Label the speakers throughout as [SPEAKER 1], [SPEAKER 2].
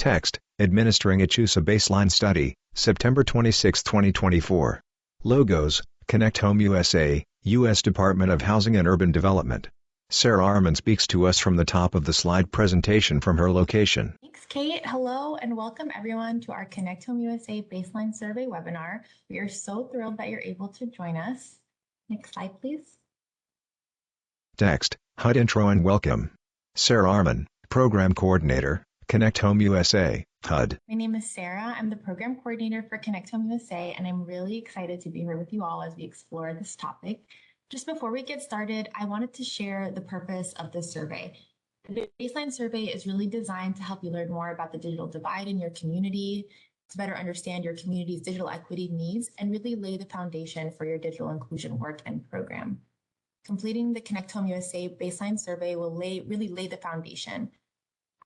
[SPEAKER 1] Text, Administering a CHUSA Baseline Study, September 26, 2024. Logos, ConnectHomeUSA, U.S. Department of Housing and Urban Development. Sarah Arman speaks to us from the top of the slide presentation from her location.
[SPEAKER 2] Thanks, Kate. Hello and welcome everyone to our ConnectHomeUSA Baseline Survey webinar. We are so thrilled that you're able to join us. Next slide, please.
[SPEAKER 1] Text, HUD Intro and Welcome. Sarah Arman, Program Coordinator, ConnectHomeUSA, HUD.
[SPEAKER 2] My name is Sarah. I'm the Program Coordinator for ConnectHomeUSA, and I'm really excited to be here with you all as we explore this topic. Just before we get started, I wanted to share the purpose of this survey. The Baseline Survey is really designed to help you learn more about the digital divide in your community, to better understand your community's digital equity needs, and really lay the foundation for your digital inclusion work and program. Completing the ConnectHomeUSA Baseline Survey will really lay the foundation.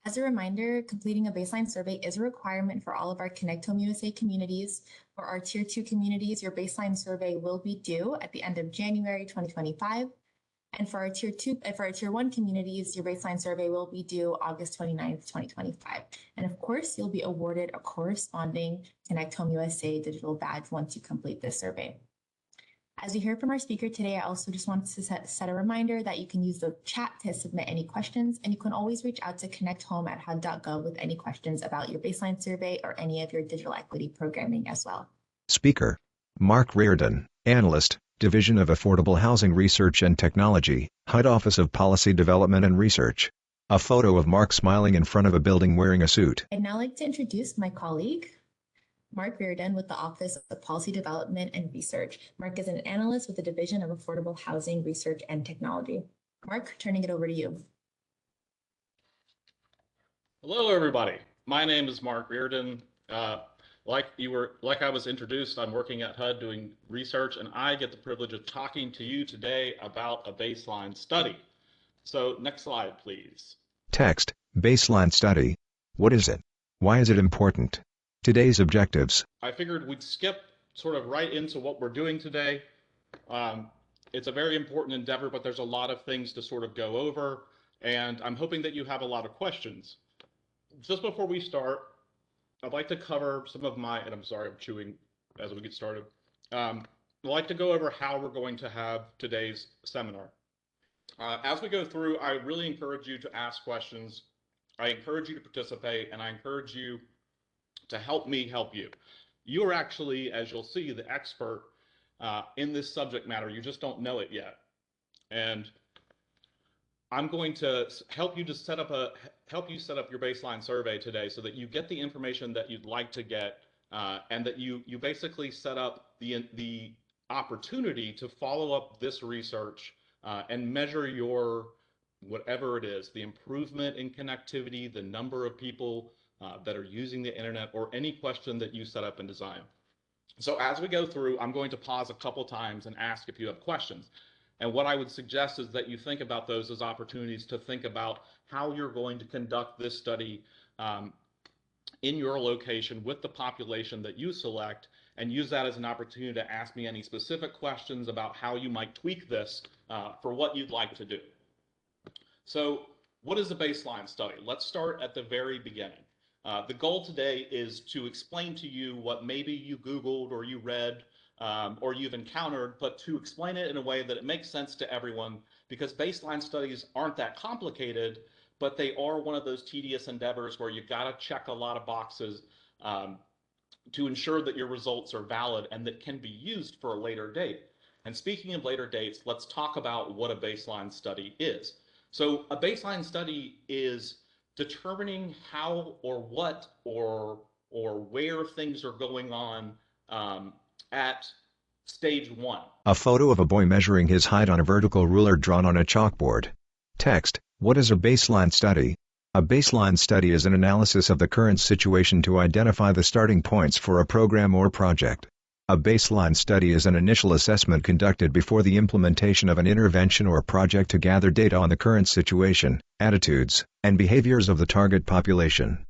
[SPEAKER 2] As a reminder, completing a baseline survey is a requirement for all of our ConnectHomeUSA communities. For our Tier 2 communities, your baseline survey will be due at the end of January 2025. And for our Tier 1 communities, your baseline survey will be due August 29th, 2025. And of course, you'll be awarded a corresponding ConnectHomeUSA digital badge once you complete this survey. As you heard from our speaker today, I also just wanted to set a reminder that you can use the chat to submit any questions, and you can always reach out to connecthome@hud.gov with any questions about your baseline survey or any of your digital equity programming as well.
[SPEAKER 1] Speaker, Mark Reardon, Analyst, Division of Affordable Housing Research and Technology, HUD Office of Policy Development and Research. A photo of Mark smiling in front of a building wearing a suit.
[SPEAKER 2] I'd now like to introduce my colleague, Mark Reardon with the Office of Policy Development and Research. Mark is an analyst with the Division of Affordable Housing Research and Technology. Mark, turning it over to you.
[SPEAKER 3] Hello, everybody. My name is Mark Reardon. Like I was introduced, I'm working at HUD doing research, and I get the privilege of talking to you today about a baseline study. So next slide, please.
[SPEAKER 1] Text, Baseline Study. What is it? Why is it important? Today's objectives.
[SPEAKER 3] I figured we'd skip sort of right into what we're doing today. It's a very important endeavor, but there's a lot of things to sort of go over, and I'm hoping that you have a lot of questions. Just before we start, I'd like to cover some of and I'm sorry, I'm chewing as we get started. I'd like to go over how we're going to have today's seminar. As we go through, I really encourage you to ask questions. I encourage you to participate, and I encourage you to help me help you. You are actually, as you'll see, the expert in this subject matter. You just don't know it yet. And I'm going to help you set up your baseline survey today so that you get the information that you'd like to get, and that you basically set up the opportunity to follow up this research and measure your whatever it is, the improvement in connectivity, the number of people that are using the internet, or any question that you set up and design. So as we go through, I'm going to pause a couple times and ask if you have questions. And what I would suggest is that you think about those as opportunities to think about how you're going to conduct this study in your location with the population that you select, and use that as an opportunity to ask me any specific questions about how you might tweak this for what you'd like to do. So what is a baseline study? Let's start at the very beginning. The goal today is to explain to you what maybe you Googled or you read or you've encountered, but to explain it in a way that it makes sense to everyone, because baseline studies aren't that complicated, but they are one of those tedious endeavors where you've got to check a lot of boxes to ensure that your results are valid and that can be used for a later date. And speaking of later dates, let's talk about what a baseline study is. So a baseline study is determining how or what or where things are going on at stage 1.
[SPEAKER 1] A photo of a boy measuring his height on a vertical ruler drawn on a chalkboard. Text, what is a baseline study? A baseline study is an analysis of the current situation to identify the starting points for a program or project. A baseline study is an initial assessment conducted before the implementation of an intervention or project to gather data on the current situation, attitudes, and behaviors of the target population.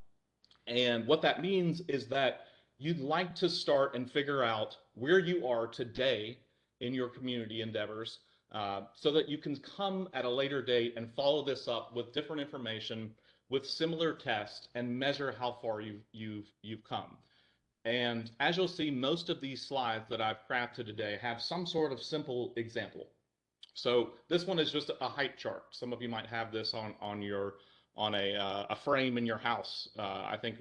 [SPEAKER 3] And what that means is that you'd like to start and figure out where you are today in your community endeavors, so that you can come at a later date and follow this up with different information with similar tests and measure how far you've come. And as you'll see, most of these slides that I've crafted today have some sort of simple example. So this one is just a height chart. Some of you might have this on a frame in your house. I think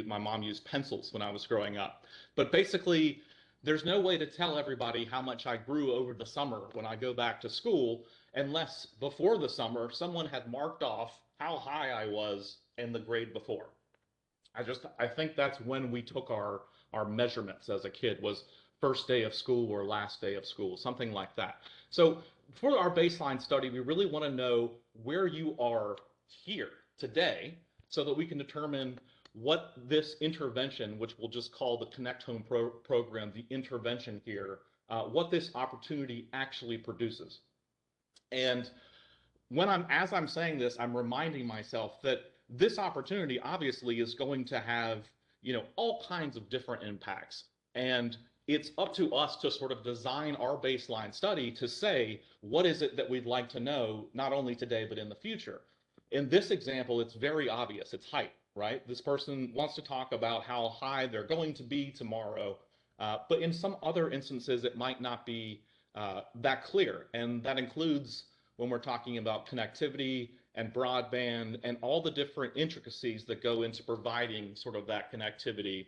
[SPEAKER 3] my mom used pencils when I was growing up. But basically, there's no way to tell everybody how much I grew over the summer when I go back to school, unless before the summer someone had marked off how high I was in the grade before. I think that's when we took our measurements as a kid, was first day of school or last day of school, something like that. So for our baseline study, we really want to know where you are here today so that we can determine what this intervention, which we'll just call the Connect Home program, the intervention here, what this opportunity actually produces. And as I'm saying this, I'm reminding myself that this opportunity obviously is going to have, all kinds of different impacts. And it's up to us to sort of design our baseline study to say, what is it that we'd like to know, not only today, but in the future? In this example, it's very obvious. It's height, right? This person wants to talk about how high they're going to be tomorrow. But in some other instances, it might not be that clear. And that includes when we're talking about connectivity and broadband and all the different intricacies that go into providing sort of that connectivity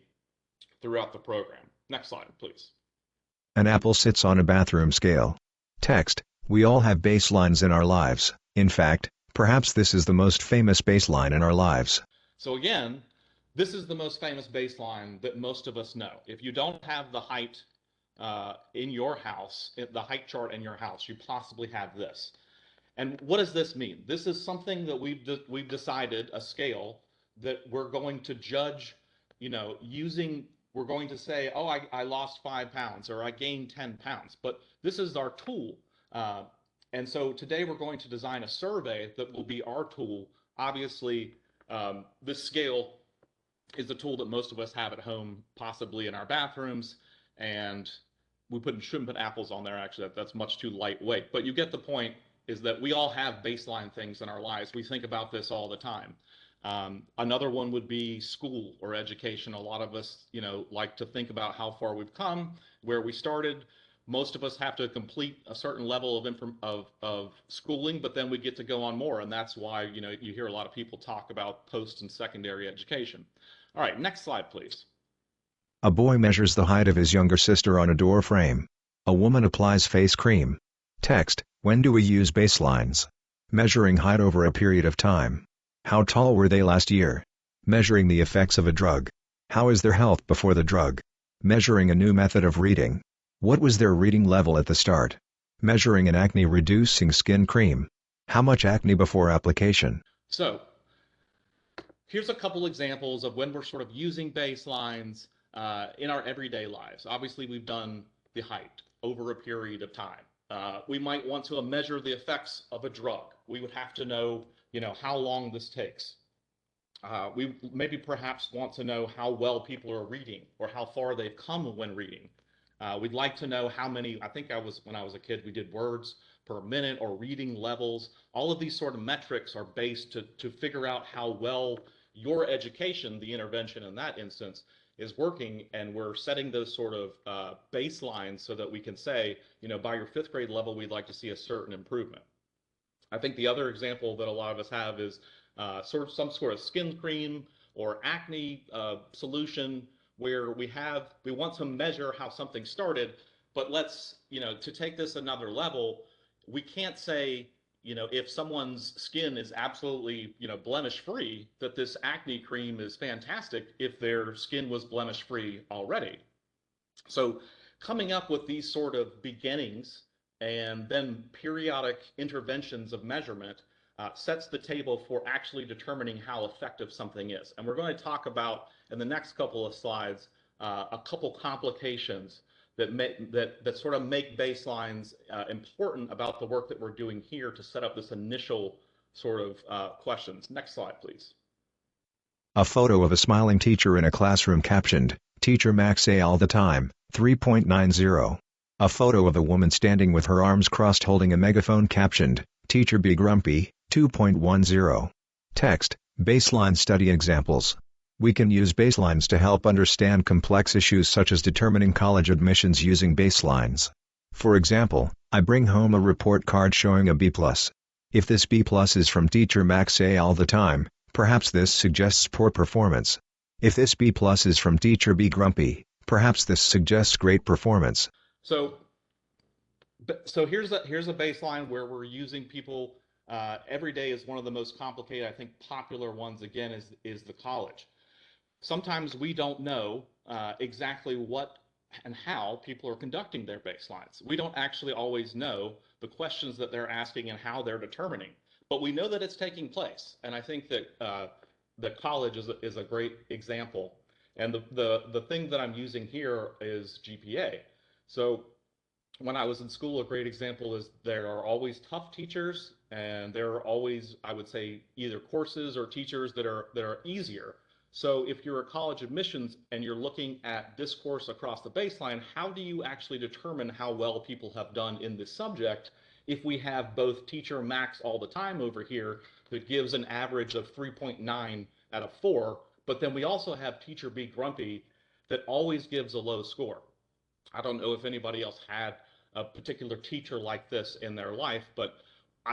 [SPEAKER 3] throughout the program. Next slide, please.
[SPEAKER 1] An apple sits on a bathroom scale. Text: we all have baselines in our lives. In fact, perhaps this is the most famous baseline in our lives.
[SPEAKER 3] So again, this is the most famous baseline that most of us know. If you don't have the height in your house, the height chart in your house, you possibly have this. And what does this mean? This is something that we've decided, a scale that we're going to judge, using. We're going to say, oh, I lost 5 pounds or I gained 10 pounds, but this is our tool. And so today we're going to design a survey that will be our tool. Obviously, this scale is the tool that most of us have at home, possibly in our bathrooms, and we shouldn't put apples on there, actually. That's much too lightweight, but you get the point, is that we all have baseline things in our lives. We think about this all the time. Another one would be school or education. A lot of us, like to think about how far we've come, where we started. Most of us have to complete a certain level of schooling, but then we get to go on more, and that's why you hear a lot of people talk about post and secondary education. All right, next slide, please.
[SPEAKER 1] A boy measures the height of his younger sister on a door frame. A woman applies face cream. Text: when do we use baselines? Measuring height over a period of time. How tall were they last year? Measuring the effects of a drug. How is their health before the drug? Measuring a new method of reading. What was their reading level at the start? Measuring an acne-reducing skin cream. How much acne before application?
[SPEAKER 3] So, here's a couple examples of when we're sort of using baselines in our everyday lives. Obviously, we've done the height over a period of time. We might want to measure the effects of a drug. We would have to know, how long this takes. We maybe perhaps want to know how well people are reading or how far they've come when reading. We'd like to know how many, when I was a kid, we did words per minute or reading levels. All of these sort of metrics are based to figure out how well your education, the intervention in that instance, is working, and we're setting those sort of baselines so that we can say, by your 5th grade level, we'd like to see a certain improvement. I think the other example that a lot of us have is some sort of skin cream or acne solution where we want to measure how something started, but let's, to take this another level, we can't say, if someone's skin is absolutely, blemish free, that this acne cream is fantastic if their skin was blemish free already. So coming up with these sort of beginnings and then periodic interventions of measurement sets the table for actually determining how effective something is. And we're going to talk about, in the next couple of slides, a couple complications that sort of make baselines important about the work that we're doing here to set up this initial sort of questions. Next slide, please.
[SPEAKER 1] A photo of a smiling teacher in a classroom captioned, "Teacher Max A all the time, 3.90. A photo of a woman standing with her arms crossed holding a megaphone captioned, "Teacher Be Grumpy, 2.10. Text: Baseline study examples. We can use baselines to help understand complex issues such as determining college admissions using baselines. For example, I bring home a report card showing a B+. If this B+ is from teacher Max A all the time, perhaps this suggests poor performance. If this B+ is from teacher B Grumpy, perhaps this suggests great performance.
[SPEAKER 3] So here's a baseline where we're using people every day. Is one of the most complicated, I think, popular ones again is the college. Sometimes we don't know exactly what and how people are conducting their baselines. We don't actually always know the questions that they're asking and how they're determining, but we know that it's taking place. And I think that college is a great example. And the thing that I'm using here is GPA. So when I was in school, a great example is there are always tough teachers, and there are always, I would say, either courses or teachers that are easier. So if you're a college admissions and you're looking at discourse across the baseline, how do you actually determine how well people have done in this subject if we have both teacher Max all the time over here that gives an average of 3.9 out of 4, but then we also have teacher B Grumpy that always gives a low score? I don't know if anybody else had a particular teacher like this in their life, but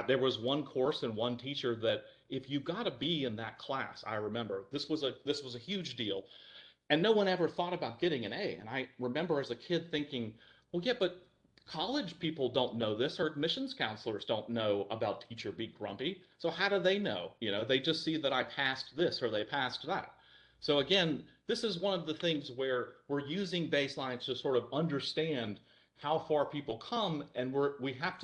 [SPEAKER 3] there was one course and one teacher that if you got a B in that class, I remember this was a huge deal, and no one ever thought about getting an A. And I remember as a kid thinking, well, yeah, but college people don't know this, or admissions counselors don't know about teacher B Grumpy. So how do they know? You know, they just see that I passed this or they passed that. So again, this is one of the things where we're using baselines to sort of understand how far people come, and we have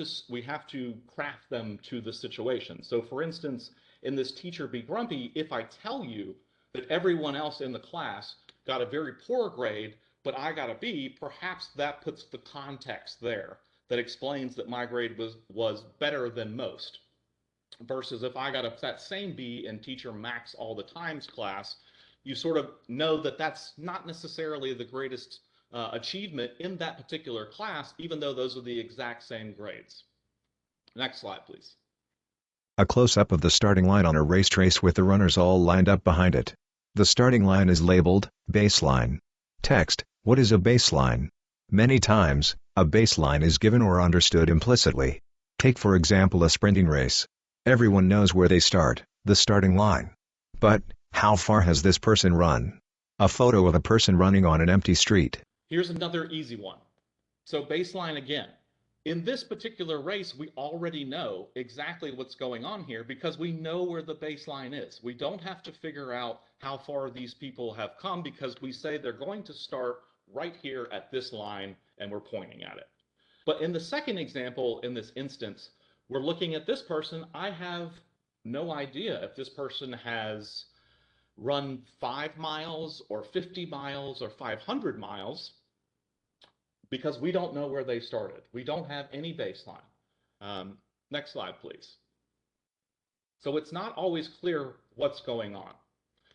[SPEAKER 3] to craft them to the situation. So for instance, in this teacher Be Grumpy, if I tell you that everyone else in the class got a very poor grade, but I got a B, perhaps that puts the context there that explains that my grade was better than most. Versus if I got that same B in teacher Max all the times class, you sort of know that that's not necessarily the greatest achievement in that particular class, even though those are the exact same grades. Next slide, please.
[SPEAKER 1] A close-up of the starting line on a race trace with the runners all lined up behind it. The starting line is labeled, baseline. Text, what is a baseline? Many times, a baseline is given or understood implicitly. Take for example a sprinting race. Everyone knows where they start, the starting line. But, how far has this person run? A photo of a person running on an empty street.
[SPEAKER 3] Here's another easy one. So baseline again. In this particular race, we already know exactly what's going on here because we know where the baseline is. We don't have to figure out how far these people have come because we say they're going to start right here at this line and we're pointing at it. But in the second example, in this instance, we're looking at this person. I have no idea if this person has run 5 miles or 50 miles or 500 miles because we don't know where they started. We don't have any baseline. Next slide, please. So it's not always clear what's going on.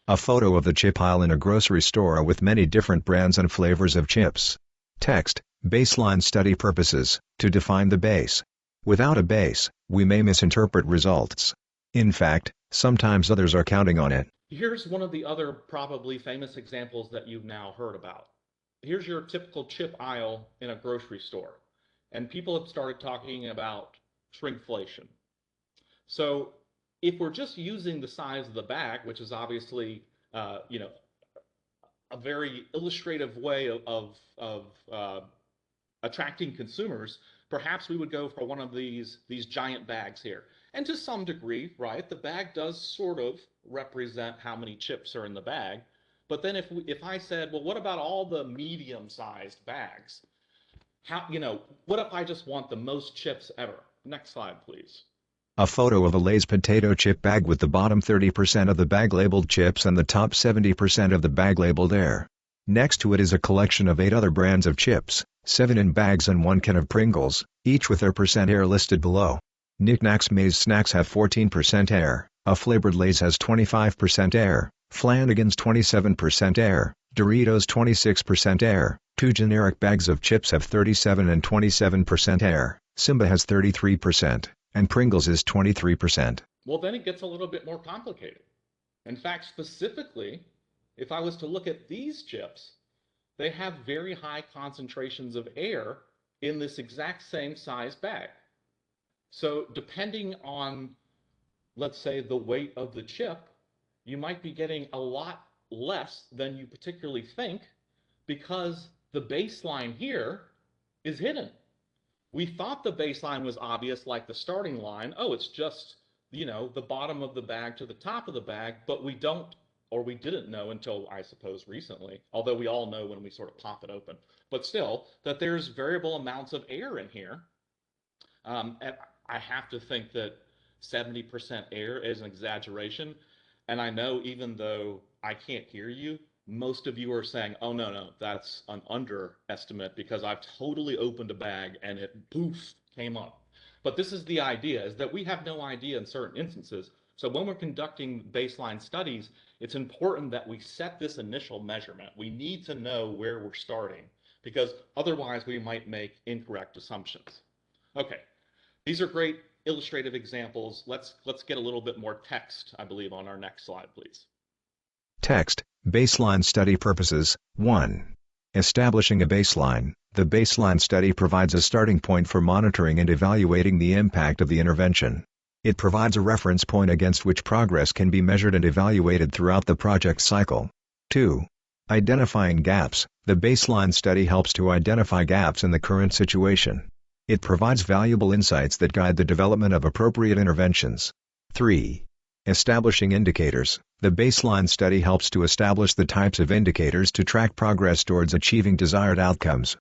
[SPEAKER 1] A photo of the chip aisle in a grocery store with many different brands and flavors of chips. Text, baseline study purposes, to define the base. Without a base, we may misinterpret results. In fact, sometimes others are counting on it.
[SPEAKER 3] Here's one of the other probably famous examples that you've now heard about. Here's your typical chip aisle in a grocery store, and people have started talking about shrinkflation. So if we're just using the size of the bag, which is obviously a very illustrative way of attracting consumers, perhaps we would go for one of these giant bags here. And to some degree, right, the bag does sort of represent how many chips are in the bag. But then if I said, well, what about all the medium-sized bags? What if I just want the most chips ever? Next slide, please.
[SPEAKER 1] A photo of a Lay's potato chip bag with the bottom 30% of the bag labeled chips and the top 70% of the bag labeled air. Next to it is a collection of 8 other brands of chips, 7 in bags and 1 can of Pringles, each with their percent air listed below. Knick Knacks Maze Snacks have 14% air, a flavored Lay's has 25% air, Flanagan's 27% air, Doritos 26% air, 2 generic bags of chips have 37 and 27% air, Simba has 33%, and Pringles is 23%.
[SPEAKER 3] Well, then it gets a little bit more complicated. In fact, specifically, if I was to look at these chips, they have very high concentrations of air in this exact same size bag. So depending on, let's say, the weight of the chip, you might be getting a lot less than you particularly think because the baseline here is hidden. We thought the baseline was obvious, like the starting line. Oh, it's just, the bottom of the bag to the top of the bag, but we don't, or we didn't know until, I suppose, recently, although we all know when we sort of pop it open, but still, that there's variable amounts of air in here. And I have to think that 70% air is an exaggeration. And I know even though I can't hear you, most of you are saying, oh, no, that's an underestimate because I've totally opened a bag and it poof came up. But this is the idea, is that we have no idea in certain instances. So when we're conducting baseline studies, it's important that we set this initial measurement. We need to know where we're starting because otherwise we might make incorrect assumptions. Okay, these are great illustrative examples. Let's get a little bit more text, I believe, on our next slide, please.
[SPEAKER 1] Text, baseline study purposes. 1. Establishing a baseline. The baseline study provides a starting point for monitoring and evaluating the impact of the intervention. It provides a reference point against which progress can be measured and evaluated throughout the project cycle. 2. Identifying gaps. The baseline study helps to identify gaps in the current situation. It provides valuable insights that guide the development of appropriate interventions. 3. Establishing indicators. The baseline study helps to establish the types of indicators to track progress towards achieving desired outcomes.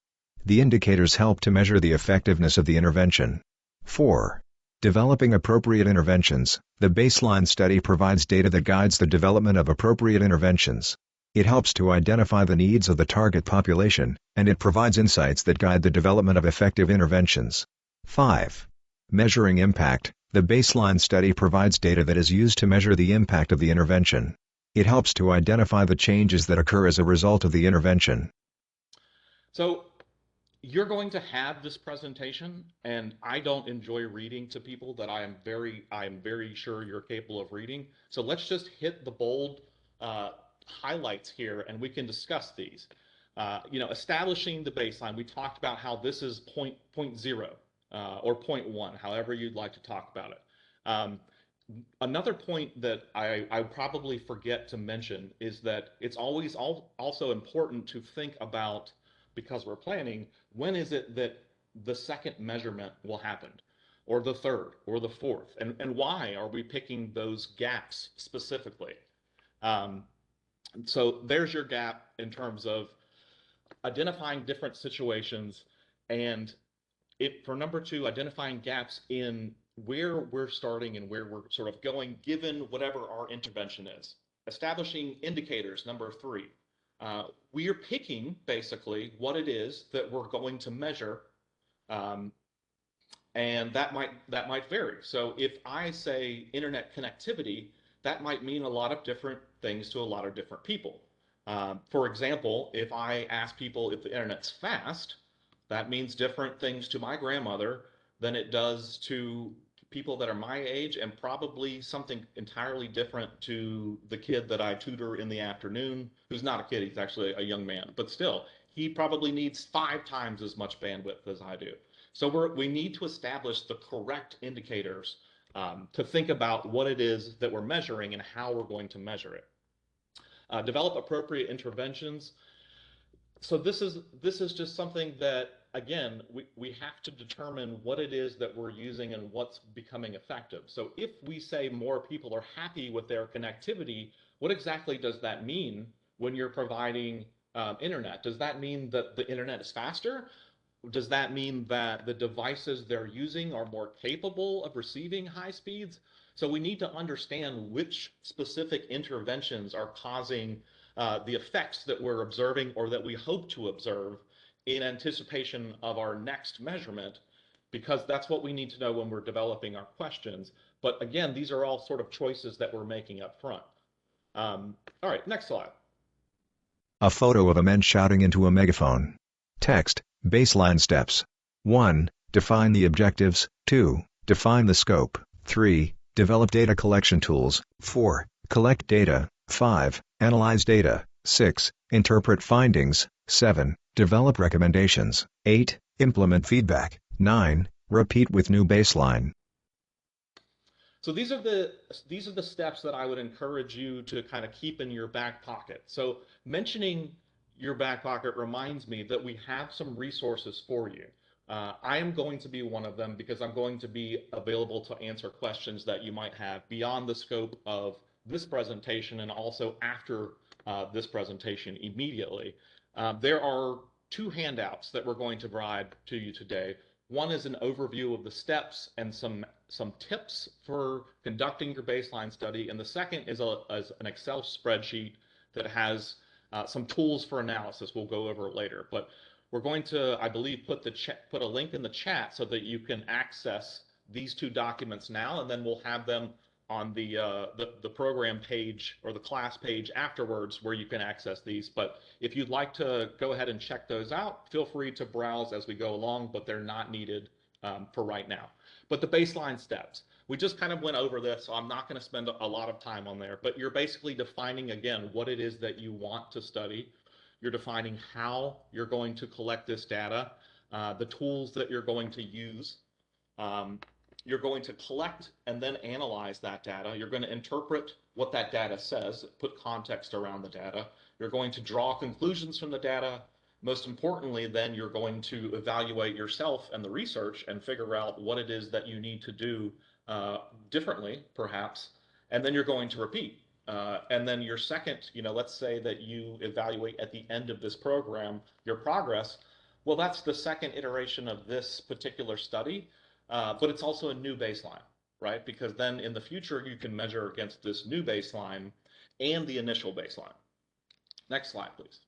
[SPEAKER 1] The indicators help to measure the effectiveness of the intervention. 4. Developing appropriate interventions. The baseline study provides data that guides the development of appropriate interventions. It helps to identify the needs of the target population, and it provides insights that guide the development of effective interventions. 5. Measuring impact. The baseline study provides data that is used to measure the impact of the intervention. It helps to identify the changes that occur as a result of the intervention.
[SPEAKER 3] So you're going to have this presentation, and I don't enjoy reading to people that I am very sure you're capable of reading. So let's just hit the bold highlights here, and we can discuss these. Establishing the baseline. We talked about how this is point 0 or point 1, however you'd like to talk about it. Another point that I probably forget to mention is that it's always also important to think about, because we're planning, when is it that the second measurement will happen, or the third, or the fourth, and why are we picking those gaps specifically? So there's your gap in terms of identifying different situations, and for number 2, identifying gaps in where we're starting and where we're sort of going given whatever our intervention is. Establishing indicators, number 3. We are picking basically what it is that we're going to measure, and that might vary. So if I say internet connectivity, that might mean a lot of different things to a lot of different people. For example, if I ask people if the internet's fast, that means different things to my grandmother than it does to people that are my age, and probably something entirely different to the kid that I tutor in the afternoon, who's not a kid, he's actually a young man, but still, he probably needs 5 times as much bandwidth as I do. So we need to establish the correct indicators to think about what it is that we're measuring and how we're going to measure it. Develop appropriate interventions. So this is just something that, again, we have to determine what it is that we're using and what's becoming effective. So if we say more people are happy with their connectivity, what exactly does that mean when you're providing internet? Does that mean that the internet is faster? Does that mean that the devices they're using are more capable of receiving high speeds? So we need to understand which specific interventions are causing the effects that we're observing or that we hope to observe in anticipation of our next measurement, because that's what we need to know when we're developing our questions. But again, these are all sort of choices that we're making up front. All right, next slide.
[SPEAKER 1] A photo of a man shouting into a megaphone. Text, baseline steps. 1. Define the objectives. 2. Define the scope. 3. Develop data collection tools. 4. Collect data. 5. Analyze data. 6. Interpret findings. 7. Develop recommendations. 8. Implement feedback. 9. Repeat with new baseline.
[SPEAKER 3] So these are the steps that I would encourage you to kind of keep in your back pocket. So mentioning your back pocket reminds me that we have some resources for you. I am going to be one of them because I'm going to be available to answer questions that you might have beyond the scope of this presentation and also after this presentation immediately. There are two handouts that we're going to provide to you today. One is an overview of the steps and some tips for conducting your baseline study, and the second is an Excel spreadsheet that has some tools for analysis. We'll go over it later, but we're going to, I believe, put a link in the chat so that you can access these two documents now, and then we'll have them on the program page or the class page afterwards where you can access these. But if you'd like to go ahead and check those out, feel free to browse as we go along, but they're not needed for right now. But the baseline steps, we just kind of went over this, so I'm not going to spend a lot of time on there, but you're basically defining, again, what it is that you want to study. You're defining how you're going to collect this data, the tools that you're going to use. You're going to collect and then analyze that data. You're going to interpret what that data says, put context around the data. You're going to draw conclusions from the data. Most importantly, then you're going to evaluate yourself and the research and figure out what it is that you need to do differently, perhaps, and then you're going to repeat. And then your second, let's say that you evaluate at the end of this program your progress. Well, that's the second iteration of this particular study. But it's also a new baseline, right? Because then in the future, you can measure against this new baseline and the initial baseline. Next slide, please.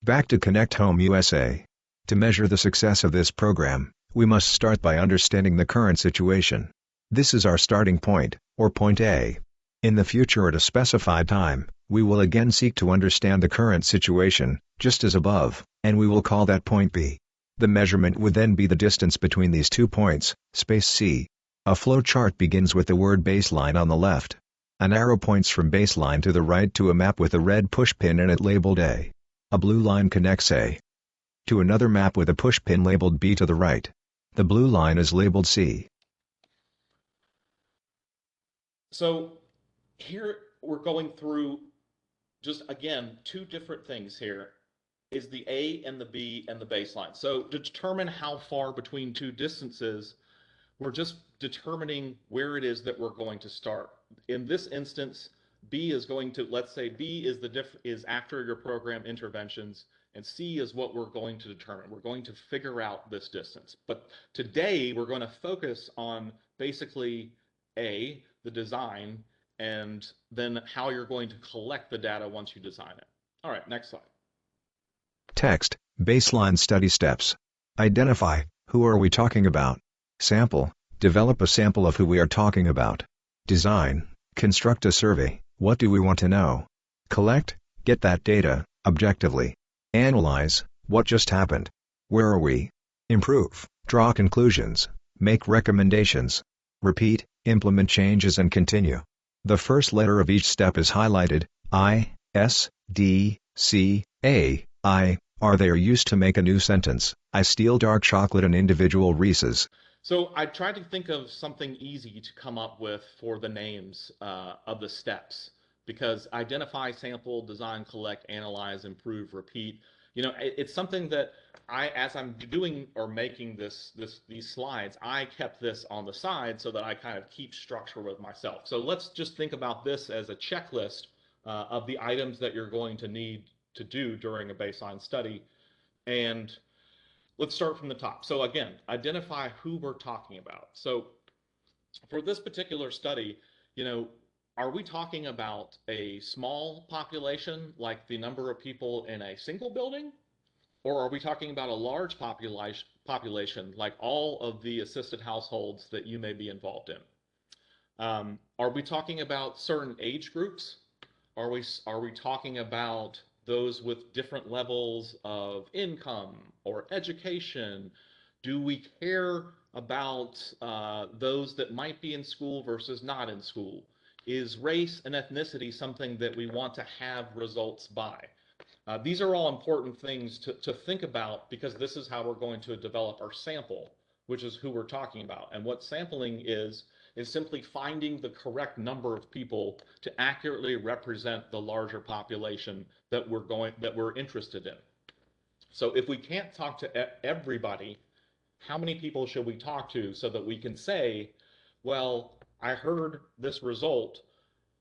[SPEAKER 1] Back to ConnectHomeUSA. To measure the success of this program, we must start by understanding the current situation. This is our starting point, or point A. In the future at a specified time, we will again seek to understand the current situation, just as above, and we will call that point B. The measurement would then be the distance between these 2 points, space C. A flow chart begins with the word baseline on the left. An arrow points from baseline to the right to a map with a red pushpin in it labeled A. A blue line connects A to another map with a pushpin labeled B to the right. The blue line is labeled C.
[SPEAKER 3] So here we're going through just, again, two different things here. Is the A and the B and the baseline. So to determine how far between two distances, we're just determining where it is that we're going to start. In this instance, B is going to, let's say B is after your program interventions, and C is what we're going to determine. We're going to figure out this distance. But today we're going to focus on basically A, the design, and then how you're going to collect the data once you design it. All right, next slide.
[SPEAKER 1] Text, baseline study steps. Identify, who are we talking about? Sample, develop a sample of who we are talking about. Design, construct a survey, what do we want to know? Collect, get that data, objectively. Analyze, what just happened? Where are we? Improve, draw conclusions, make recommendations. Repeat, implement changes and continue. The first letter of each step is highlighted, I, S, D, C, A, I. Are they used to make a new sentence? I steal dark chocolate and individual Reese's.
[SPEAKER 3] So I tried to think of something easy to come up with for the names of the steps, because identify, sample, design, collect, analyze, improve, repeat. It's something that as I'm doing or making these slides, I kept this on the side so that I kind of keep structure with myself. So let's just think about this as a checklist of the items that you're going to need to do during a baseline study. And let's start from the top. So again, identify who we're talking about. So for this particular study, are we talking about a small population, like the number of people in a single building? Or are we talking about a large population, like all of the assisted households that you may be involved in? Are we talking about certain age groups? Are we talking about those with different levels of income or education? Do we care about those that might be in school versus not in school? Is race and ethnicity something that we want to have results by? These are all important things to think about, because this is how we're going to develop our sample, which is who we're talking about. And what sampling is simply finding the correct number of people to accurately represent the larger population that we're interested in. So if we can't talk to everybody, how many people should we talk to so that we can say, well, I heard this result,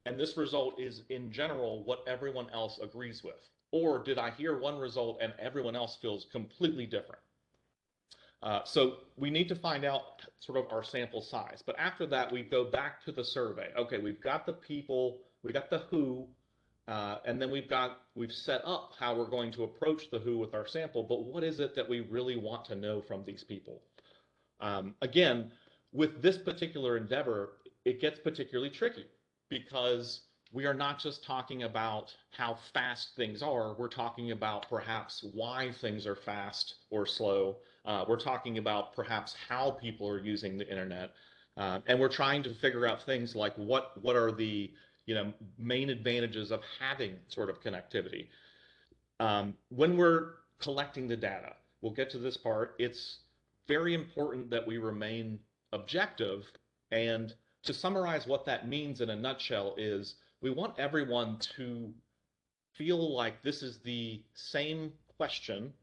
[SPEAKER 3] and this result is in general what everyone else agrees with? Or did I hear one result and everyone else feels completely different? So we need to find out sort of our sample size. But after that, we go back to the survey. Okay, we've got the people, we got the who, and then we've set up how we're going to approach the who with our sample. But what is it that we really want to know from these people? Again, with this particular endeavor, it gets particularly tricky, because we are not just talking about how fast things are, we're talking about perhaps why things are fast or slow. We're talking about perhaps how people are using the internet. And we're trying to figure out things like what are the main advantages of having sort of connectivity. When we're collecting the data, we'll get to this part, it's very important that we remain objective. And to summarize what that means in a nutshell is we want everyone to feel like this is the same question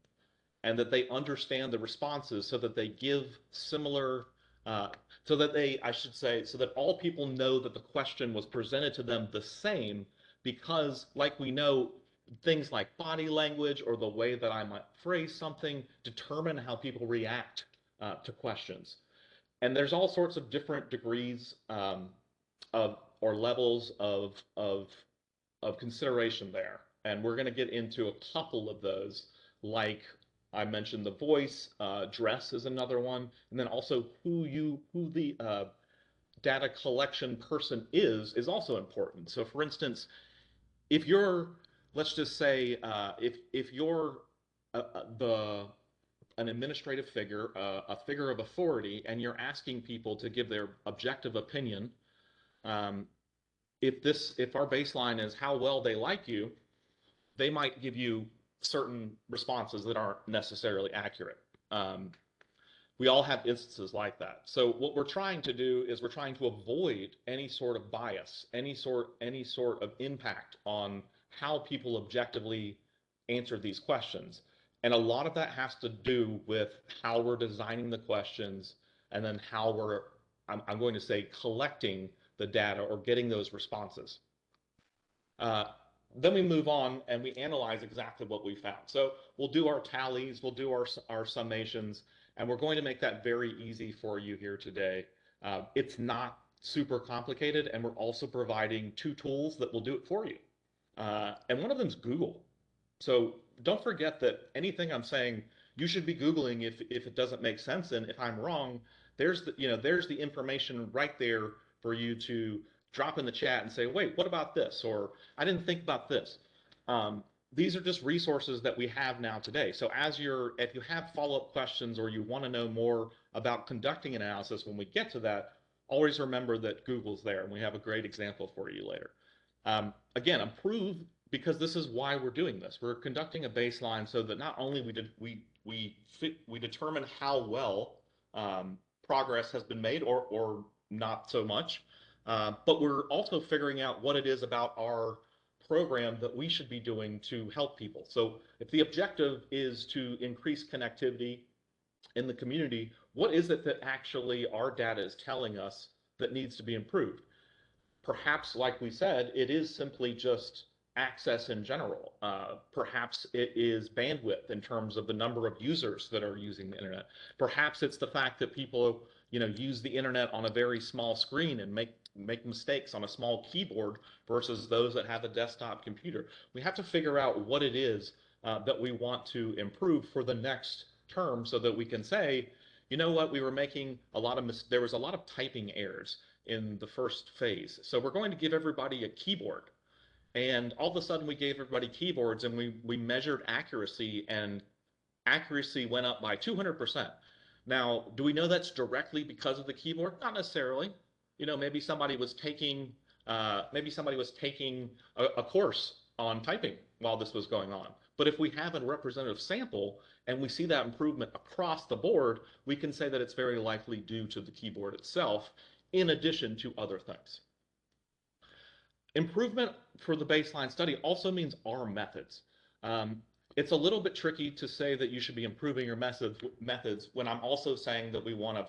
[SPEAKER 3] and that they understand the responses, so that they give similar, so that all people know that the question was presented to them the same, because like we know, things like body language or the way that I might phrase something determine how people react to questions. And there's all sorts of different degrees or levels of consideration there. And we're going to get into a couple of those, like I mentioned the voice, dress is another one, and then also who the data collection person is also important. So for instance, if you're, let's just say, if you're an administrative figure, a figure of authority, and you're asking people to give their objective opinion, if our baseline is how well they like you, they might give you certain responses that aren't necessarily accurate. We all have instances like that. So what we're trying to do is we're trying to avoid any sort of bias, any sort of impact on how people objectively answer these questions. And a lot of that has to do with how we're designing the questions, and then how we're, I'm going to say, collecting the data or getting those responses. Then we move on and we analyze exactly what we found. So we'll do our tallies, we'll do our summations, and we're going to make that very easy for you here today. It's not super complicated, and we're also providing 2 tools that will do it for you. And one of them is Google. So don't forget that anything I'm saying, you should be Googling if it doesn't make sense. And if I'm wrong, there's the information right there for you to drop in the chat and say, wait, what about this? Or I didn't think about this. These are just resources that we have now today. So if you have follow-up questions or you want to know more about conducting an analysis when we get to that, always remember that Google's there, and we have a great example for you later. Again, improve, because this is why we're doing this. We're conducting a baseline so that not only we determine how well progress has been made or not so much, but we're also figuring out what it is about our program that we should be doing to help people. So if the objective is to increase connectivity in the community, what is it that actually our data is telling us that needs to be improved? Perhaps, like we said, it is simply just access in general. Perhaps it is bandwidth in terms of the number of users that are using the internet. Perhaps it's the fact that people use the internet on a very small screen and make mistakes on a small keyboard versus those that have a desktop computer. We have to figure out what it is that we want to improve for the next term, so that we can say, you know what, we were making there was a lot of typing errors in the first phase. So we're going to give everybody a keyboard. And all of a sudden we gave everybody keyboards, and we measured accuracy, and accuracy went up by 200%. Now, do we know that's directly because of the keyboard? Not necessarily. Maybe somebody was taking Maybe somebody was taking a course on typing while this was going on. But if we have a representative sample and we see that improvement across the board, we can say that it's very likely due to the keyboard itself, in addition to other things. Improvement for the baseline study also means our methods. It's a little bit tricky to say that you should be improving your methods when I'm also saying that we want to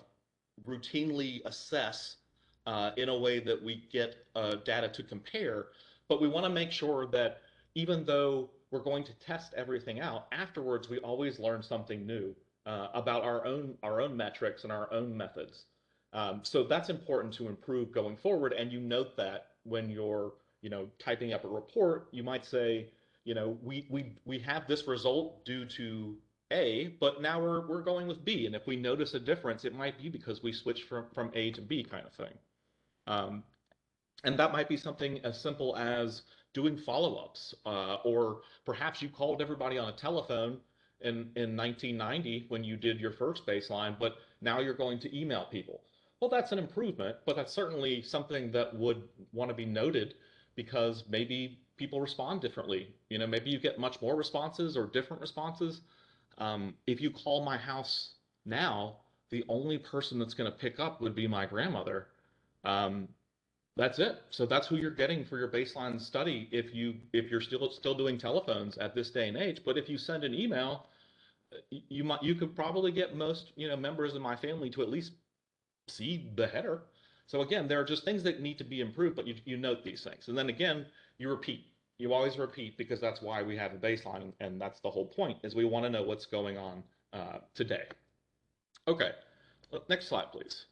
[SPEAKER 3] routinely assess in a way that we get data to compare, but we want to make sure that even though we're going to test everything out, afterwards we always learn something new about our own metrics and our own methods. So that's important to improve going forward, and you note that when you're typing up a report, you might say, we have this result due to A, but now we're going with B, and if we notice a difference, it might be because we switched from A to B kind of thing. And that might be something as simple as doing follow-ups, or perhaps you called everybody on a telephone in 1990 when you did your first baseline, but now you're going to email people. Well, that's an improvement, but that's certainly something that would want to be noted because maybe people respond differently. Maybe you get much more responses or different responses. If you call my house now, the only person that's going to pick up would be my grandmother. That's it. So that's who you're getting for your baseline study if you're still doing telephones at this day and age. But if you send an email, you could probably get most members of my family to at least see the header. So again, there are just things that need to be improved, but you note these things. And then again, you repeat. You always repeat because that's why we have a baseline, and that's the whole point, is we want to know what's going on today. Okay, next slide, please.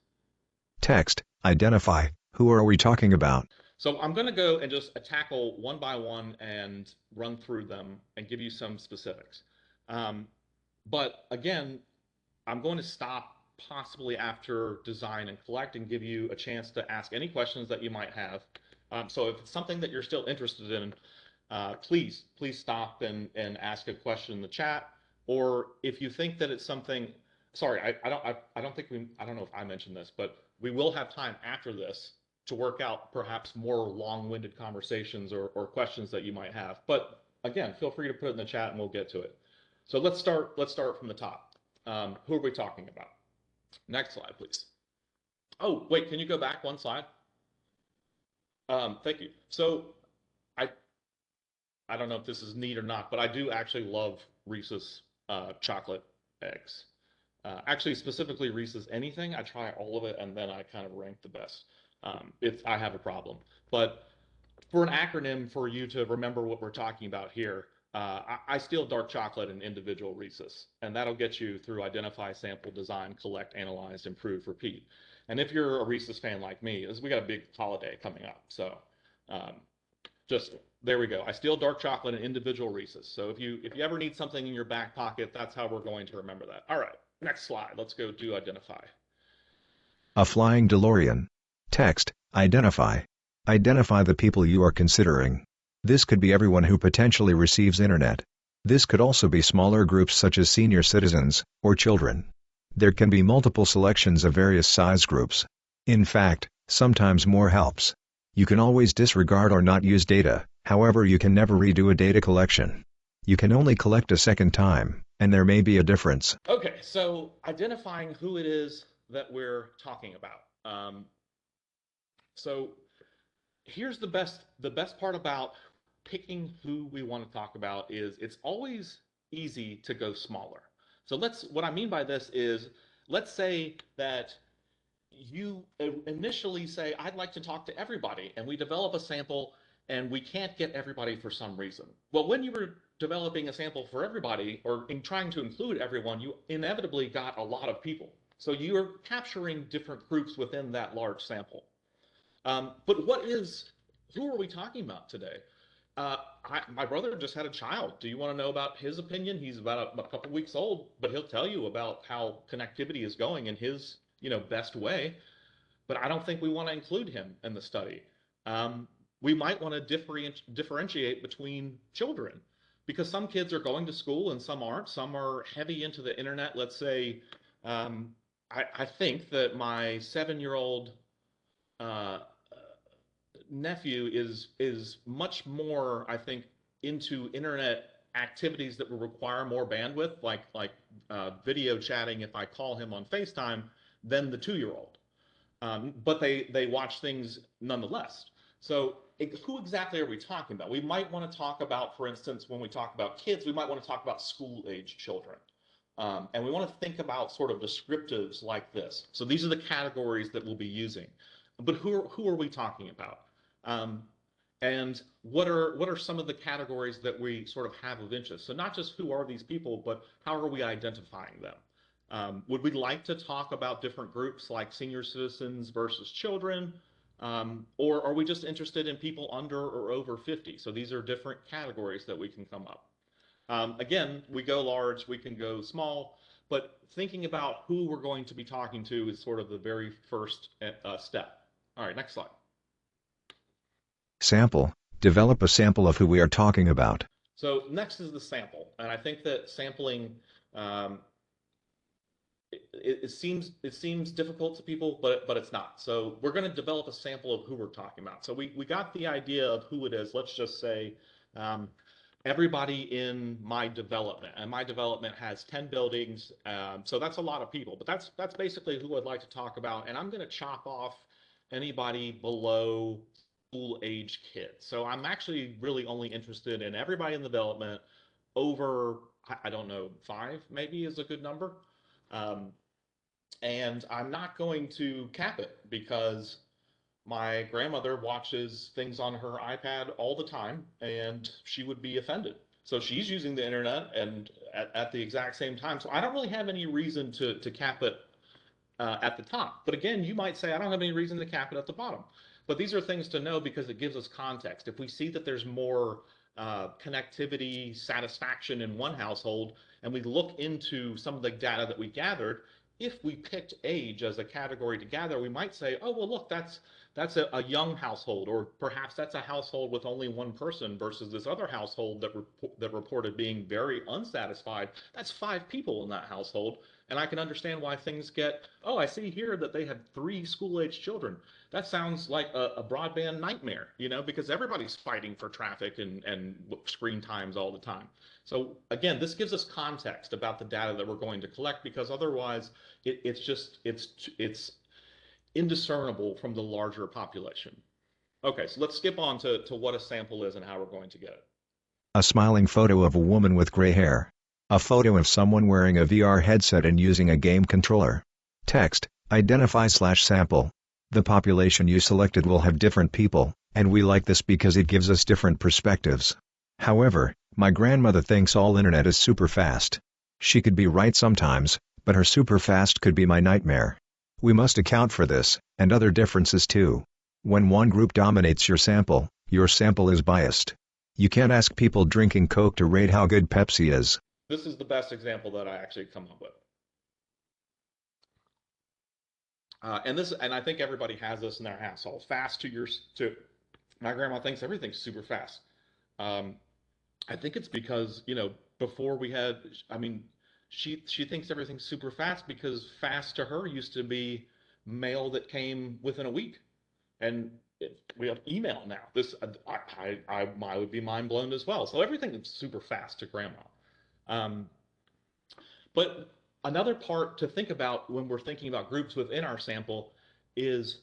[SPEAKER 1] Text, identify, who are we talking about?
[SPEAKER 3] So I'm going to go and just tackle one by one and run through them and give you some specifics. But again, I'm going to stop possibly after design and collect and give you a chance to ask any questions that you might have. So if it's something that you're still interested in, please stop and ask a question in the chat. Or if you think that it's something, sorry, I don't know if I mentioned this, but we will have time after this to work out perhaps more long-winded conversations or questions that you might have. But again, feel free to put it in the chat and we'll get to it. So let's start from the top. Who are we talking about? Next slide, please. Oh, wait, can you go back one slide? Thank you. So I don't know if this is neat or not, but I do actually love Reese's chocolate eggs. Actually, specifically Reese's anything. I try all of it and then I kind of rank the best. I have a problem. But for an acronym for you to remember what we're talking about here, I steal dark chocolate and individual Reese's, and that'll get you through identify, sample, design, collect, analyze, improve, repeat. And if you're a Reese's fan like me, we got a big holiday coming up, so just there we go. I steal dark chocolate and individual Reese's. So if you ever need something in your back pocket, that's how we're going to remember that. All right, next slide. Let's go do identify.
[SPEAKER 1] A flying DeLorean. Text, identify. Identify the people you are considering. This could be everyone who potentially receives internet. This could also be smaller groups such as senior citizens, or children. There can be multiple selections of various size groups. In fact, sometimes more helps. You can always disregard or not use data, however you can never redo a data collection. You can only collect a second time, and there may be a difference.
[SPEAKER 3] Okay, so identifying who it is that we're talking about. So here's the best part about picking who we want to talk about is it's always easy to go smaller. So what I mean by this is, let's say that you initially say, I'd like to talk to everybody, and we develop a sample and we can't get everybody for some reason. Well, when you were developing a sample for everybody or in trying to include everyone, you inevitably got a lot of people. So you're capturing different groups within that large sample. But who are we talking about today? My brother just had a child. Do you want to know about his opinion? He's about a couple weeks old, but he'll tell you about how connectivity is going in his best way. But I don't think we want to include him in the study. We might want to differentiate between children because some kids are going to school and some aren't. Some are heavy into the internet. Let's say, I think that my 7-year-old nephew is much more, I think, into internet activities that will require more bandwidth, like video chatting if I call him on FaceTime, than the 2-year-old. But they watch things nonetheless. So who exactly are we talking about? We might want to talk about, for instance, when we talk about kids, we might want to talk about school-age children. And we want to think about sort of descriptives like this. So these are the categories that we'll be using. But who are we talking about? And what are some of the categories that we sort of have of interest? So not just who are these people, but how are we identifying them? Would we like to talk about different groups like senior citizens versus children? Or are we just interested in people under or over 50? So these are different categories that we can come up. Again, we go large, we can go small, but thinking about who we're going to be talking to is sort of the very first step. All right, next slide.
[SPEAKER 1] Sample. Develop a sample of who we are talking about.
[SPEAKER 3] So next is the sample, and I think that sampling it seems difficult to people, but it's not. So we're going to develop a sample of who we're talking about. So we got the idea of who it is. Let's just say everybody in my development, and my development has 10 buildings. So that's a lot of people, but that's basically who I'd like to talk about. And I'm going to chop off anybody below school age kids. So I'm actually really only interested in everybody in the development over, I don't know, 5 maybe is a good number. And I'm not going to cap it because my grandmother watches things on her iPad all the time and she would be offended. So she's using the internet and at the exact same time. So I don't really have any reason to cap it at the top. But again, you might say, I don't have any reason to cap it at the bottom. But these are things to know because it gives us context. If we see that there's more connectivity, satisfaction in one household, and we look into some of the data that we gathered, if we picked age as a category to gather, we might say, oh, well, look, that's a young household, or perhaps that's a household with only one person versus this other household that reported being very unsatisfied. That's 5 people in that household. And I can understand why things get, oh, I see here that they had 3 school-age children. That sounds like a broadband nightmare, because everybody's fighting for traffic and screen times all the time. So again, this gives us context about the data that we're going to collect, because otherwise it's indiscernible from the larger population. Okay, so let's skip on to what a sample is and how we're going to get it.
[SPEAKER 1] A smiling photo of a woman with gray hair. A photo of someone wearing a VR headset and using a game controller. Text, identify/sample. The population you selected will have different people, and we like this because it gives us different perspectives. However, my grandmother thinks all internet is super fast. She could be right sometimes, but her super fast could be my nightmare. We must account for this, and other differences too. When one group dominates your sample is biased. You can't ask people drinking Coke to rate how good Pepsi is.
[SPEAKER 3] This is the best example that I actually come up with. And I think everybody has this in their household. Fast to my grandma thinks everything's super fast. I think it's because, before we had, she thinks everything's super fast because fast to her used to be mail that came within a week. And we have email now. This, I would be mind blown as well. So everything is super fast to grandma. But another part to think about when we're thinking about groups within our sample is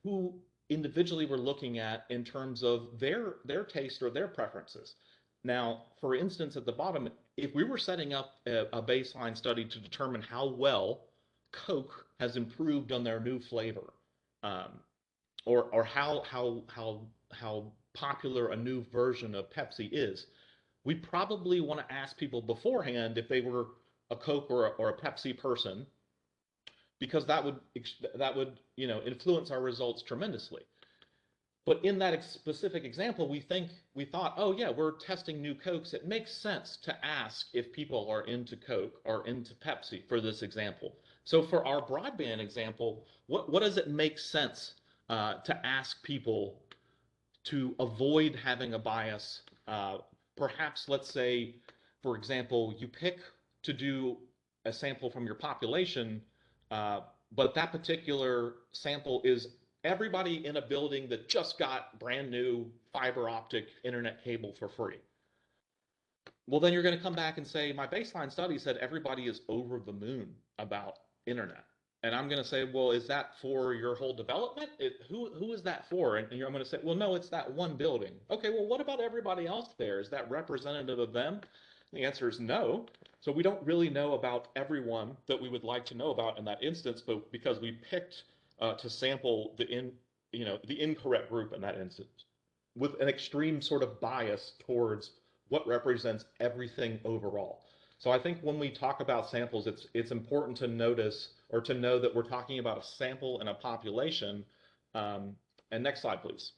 [SPEAKER 3] who individually we're looking at in terms of their taste or their preferences. Now, for instance, at the bottom, if we were setting up a baseline study to determine how well Coke has improved on their new flavor, or how popular a new version of Pepsi is, we probably want to ask people beforehand if they were a Coke or a Pepsi person, because that would influence our results tremendously. But in that specific example, we thought, oh yeah, we're testing new Cokes. It makes sense to ask if people are into Coke or into Pepsi for this example. So for our broadband example, what does it make sense to ask people to avoid having a bias? Perhaps, let's say, for example, you pick to do a sample from your population, but that particular sample is everybody in a building that just got brand new fiber optic internet cable for free. Well, then you're going to come back and say, my baseline study said everybody is over the moon about internet. And I'm going to say, well, is that for your whole development? Who is that for? And I'm going to say, well, no, it's that one building. Okay, well, what about everybody else there? Is that representative of them? The answer is no. So we don't really know about everyone that we would like to know about in that instance, but because we picked to sample the incorrect group in that instance, with an extreme sort of bias towards what represents everything overall. So I think when we talk about samples, it's important to notice or to know that we're talking about a sample and a population. And next slide, please.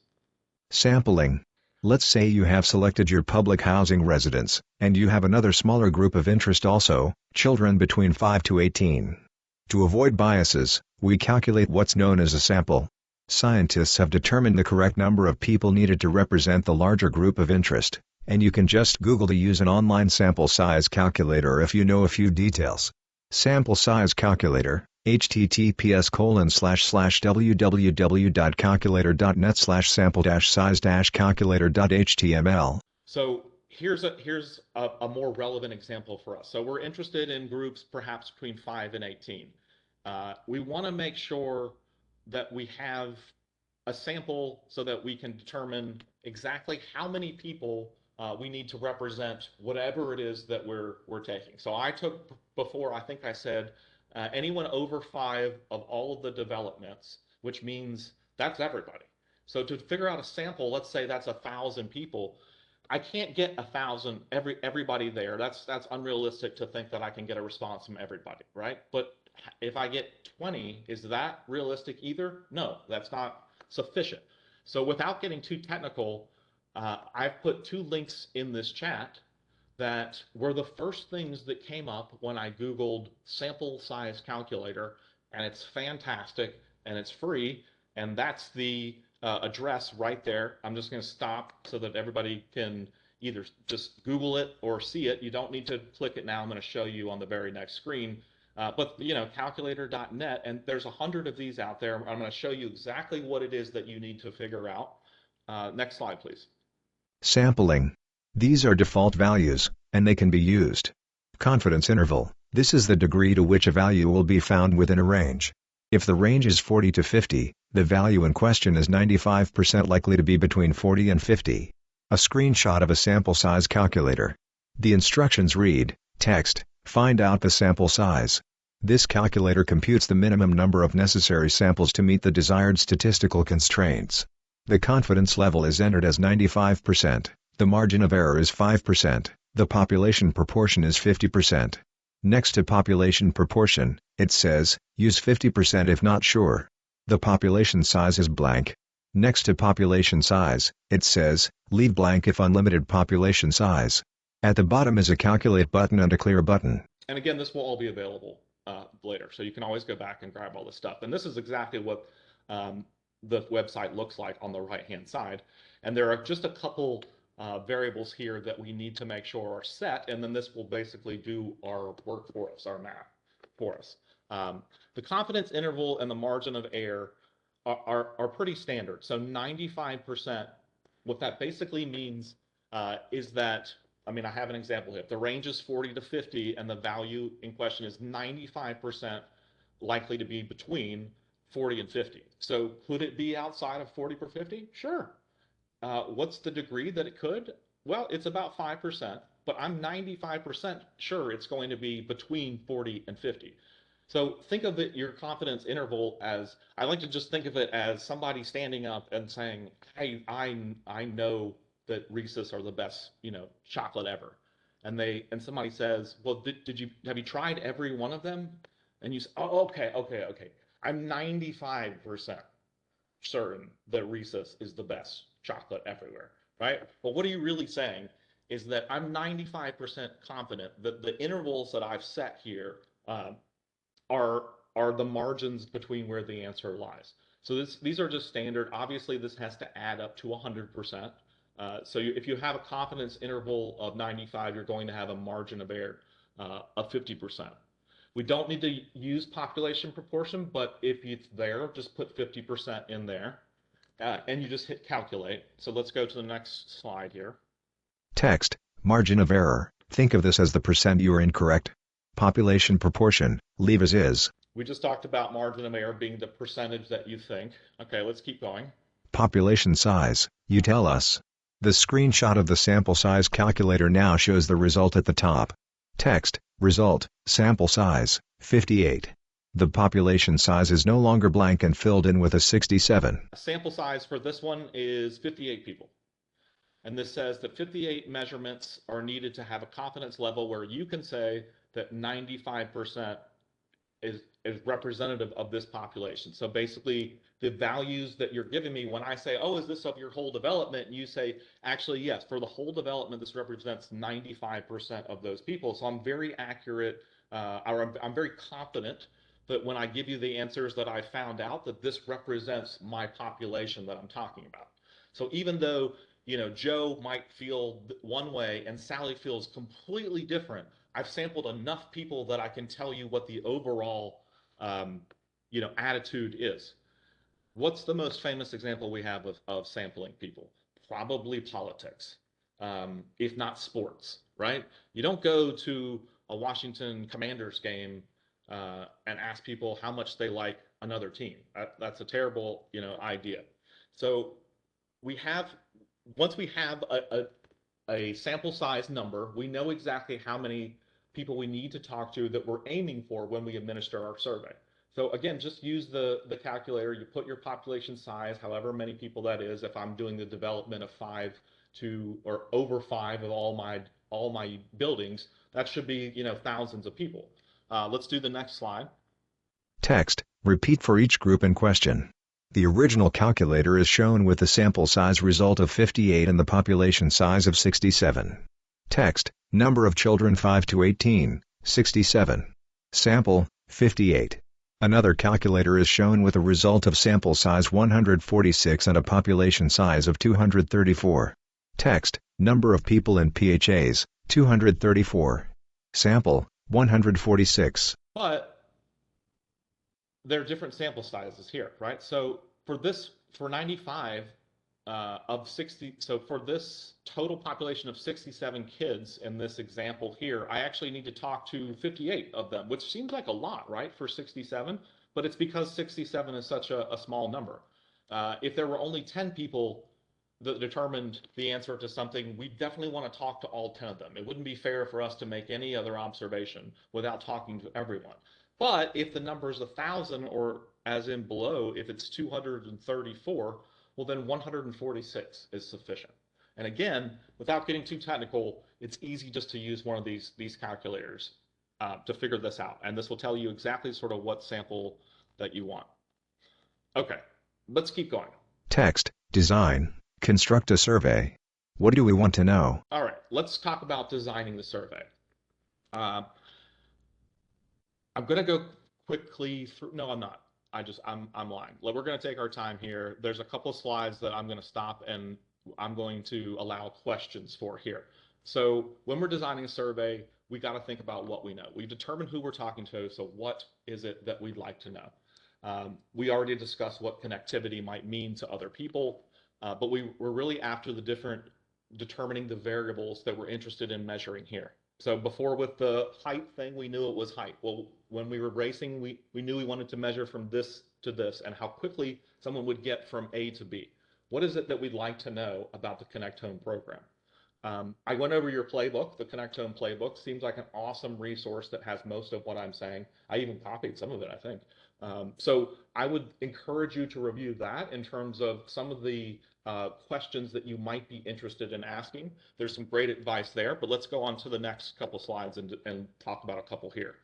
[SPEAKER 1] Sampling. Let's say you have selected your public housing residents, and you have another smaller group of interest also, children between 5 to 18. To avoid biases, we calculate what's known as a sample. Scientists have determined the correct number of people needed to represent the larger group of interest, and you can just Google to use an online sample size calculator if you know a few details. Sample size calculator, https://www.calculator.net/sample-size-calculator.html.
[SPEAKER 3] So here's a more relevant example for us. So we're interested in groups perhaps between 5 and 18. We want to make sure that we have a sample so that we can determine exactly how many people we need to represent whatever it is that we're taking. So I took before, I think I said anyone over 5 of all of the developments, which means that's everybody. So to figure out a sample, let's say that's 1,000 people. I can't get 1,000 everybody there. That's unrealistic to think that I can get a response from everybody, right? But if I get 20, is that realistic either? No, that's not sufficient. So without getting too technical, I've put 2 links in this chat that were the first things that came up when I Googled sample size calculator, and it's fantastic and it's free, and that's the address right there. I'm just going to stop so that everybody can either just Google it or see it. You don't need to click it now. I'm going to show you on the very next screen. But calculator.net, and there's 100 of these out there. I'm going to show you exactly what it is that you need to figure out. Next slide, please.
[SPEAKER 1] Sampling. These are default values, and they can be used. Confidence interval. This is the degree to which a value will be found within a range. If the range is 40 to 50, the value in question is 95% likely to be between 40 and 50. A screenshot of a sample size calculator. The instructions read, text, find out the sample size. This calculator computes the minimum number of necessary samples to meet the desired statistical constraints. The confidence level is entered as 95%, the margin of error is 5%, the population proportion is 50%. Next to population proportion, it says, use 50% if not sure. The population size is blank. Next to population size, it says, leave blank if unlimited population size. At the bottom is a calculate button and a clear button.
[SPEAKER 3] And again, this will all be available later, so you can always go back and grab all this stuff. And this is exactly what the website looks like on the right-hand side. And there are just a couple variables here that we need to make sure are set, and then this will basically do our work for us, our math for us. The confidence interval and the margin of error are pretty standard. So 95%, what that basically means is that, I have an example here. If the range is 40 to 50 and the value in question is 95% likely to be between 40 and 50. So could it be outside of 40 per 50? Sure. What's the degree that it could? Well, it's about 5%, but I'm 95% sure it's going to be between 40 and 50. So think of it, your confidence interval as, I like to just think of it as somebody standing up and saying, hey, I know that Reese's are the best, chocolate ever. And somebody says, well, have you tried every one of them? And you say, oh, okay. I'm 95% certain that Reese's is the best chocolate everywhere, right? But what are you really saying is that I'm 95% confident that the intervals that I've set here are the margins between where the answer lies. So these are just standard. Obviously, this has to add up to 100%. So if you have a confidence interval of 95, you're going to have a margin of error of 50%. We don't need to use population proportion, but if it's there, just put 50% in there. And you just hit calculate. So let's go to the next slide here.
[SPEAKER 1] Text, margin of error. Think of this as the percent you are incorrect. Population proportion, leave as is.
[SPEAKER 3] We just talked about margin of error being the percentage that you think. Okay, let's keep going.
[SPEAKER 1] Population size, you tell us. The screenshot of the sample size calculator now shows the result at the top. Text, result, sample size, 58. The population size is no longer blank and filled in with a 67.
[SPEAKER 3] Sample size for this one is 58 people. And this says that 58 measurements are needed to have a confidence level where you can say that 95% is representative of this population. So basically, the values that you're giving me when I say, oh, is this of your whole development? And you say, actually, yes, for the whole development, this represents 95% of those people. So I'm very accurate, or I'm very confident that when I give you the answers that I found out, that this represents my population that I'm talking about. So even though, you know, Joe might feel one way and Sally feels completely different, I've sampled enough people that I can tell you what the overall, you know, attitude is. What's the most famous example we have of sampling people? Probably politics, if not sports, right? You don't go to a Washington Commanders game and ask people how much they like another team. That's a terrible, you know, idea. So we have, once we have a sample size number, we know exactly how many people we need to talk to that we're aiming for when we administer our survey. So again, just use the calculator. You put your population size, however many people that is. If I'm doing the development of 5 to or over 5 of all my buildings, that should be, you know, thousands of people. Let's do the next slide.
[SPEAKER 1] Text, repeat for each group in question. The original calculator is shown with the sample size result of 58 and the population size of 67. Text, number of children 5 to 18, 67. Sample, 58. Another calculator is shown with a result of sample size 146 and a population size of 234. Text, number of people in PHAs, 234. Sample, 146.
[SPEAKER 3] But there are different sample sizes here, right? So for 95 of 60, so for this total population of 67 kids in this example here, I actually need to talk to 58 of them, which seems like a lot, right, for 67, but it's because 67 is such a small number. If there were only 10 people that determined the answer to something, we definitely want to talk to all 10 of them. It wouldn't be fair for us to make any other observation without talking to everyone. But if the number is 1,000, or as in below, if it's 234, well, then 146 is sufficient. And again, without getting too technical, it's easy just to use one of these calculators to figure this out. And this will tell you exactly sort of what sample that you want. Okay, let's keep going.
[SPEAKER 1] Text, design, construct a survey. What do we want to know?
[SPEAKER 3] All right, let's talk about designing the survey. I'm going to go quickly through. No, I'm not. I'm lying. We're going to take our time here. There's a couple of slides that I'm going to stop and I'm going to allow questions for here. So when we're designing a survey, we got to think about what we know. We determined who we're talking to, so what is it that we'd like to know? We already discussed what connectivity might mean to other people, but we're really after determining the variables that we're interested in measuring here. So before with the height thing, we knew it was height. Well, when we were racing, we knew we wanted to measure from this to this and how quickly someone would get from A to B. What is it that we'd like to know about the Connect Home program? I went over your playbook. The Connect Home playbook seems like an awesome resource that has most of what I'm saying. I even copied some of it, I think. So I would encourage you to review that in terms of some of the questions that you might be interested in asking. There's some great advice there, but let's go on to the next couple slides and talk about a couple here.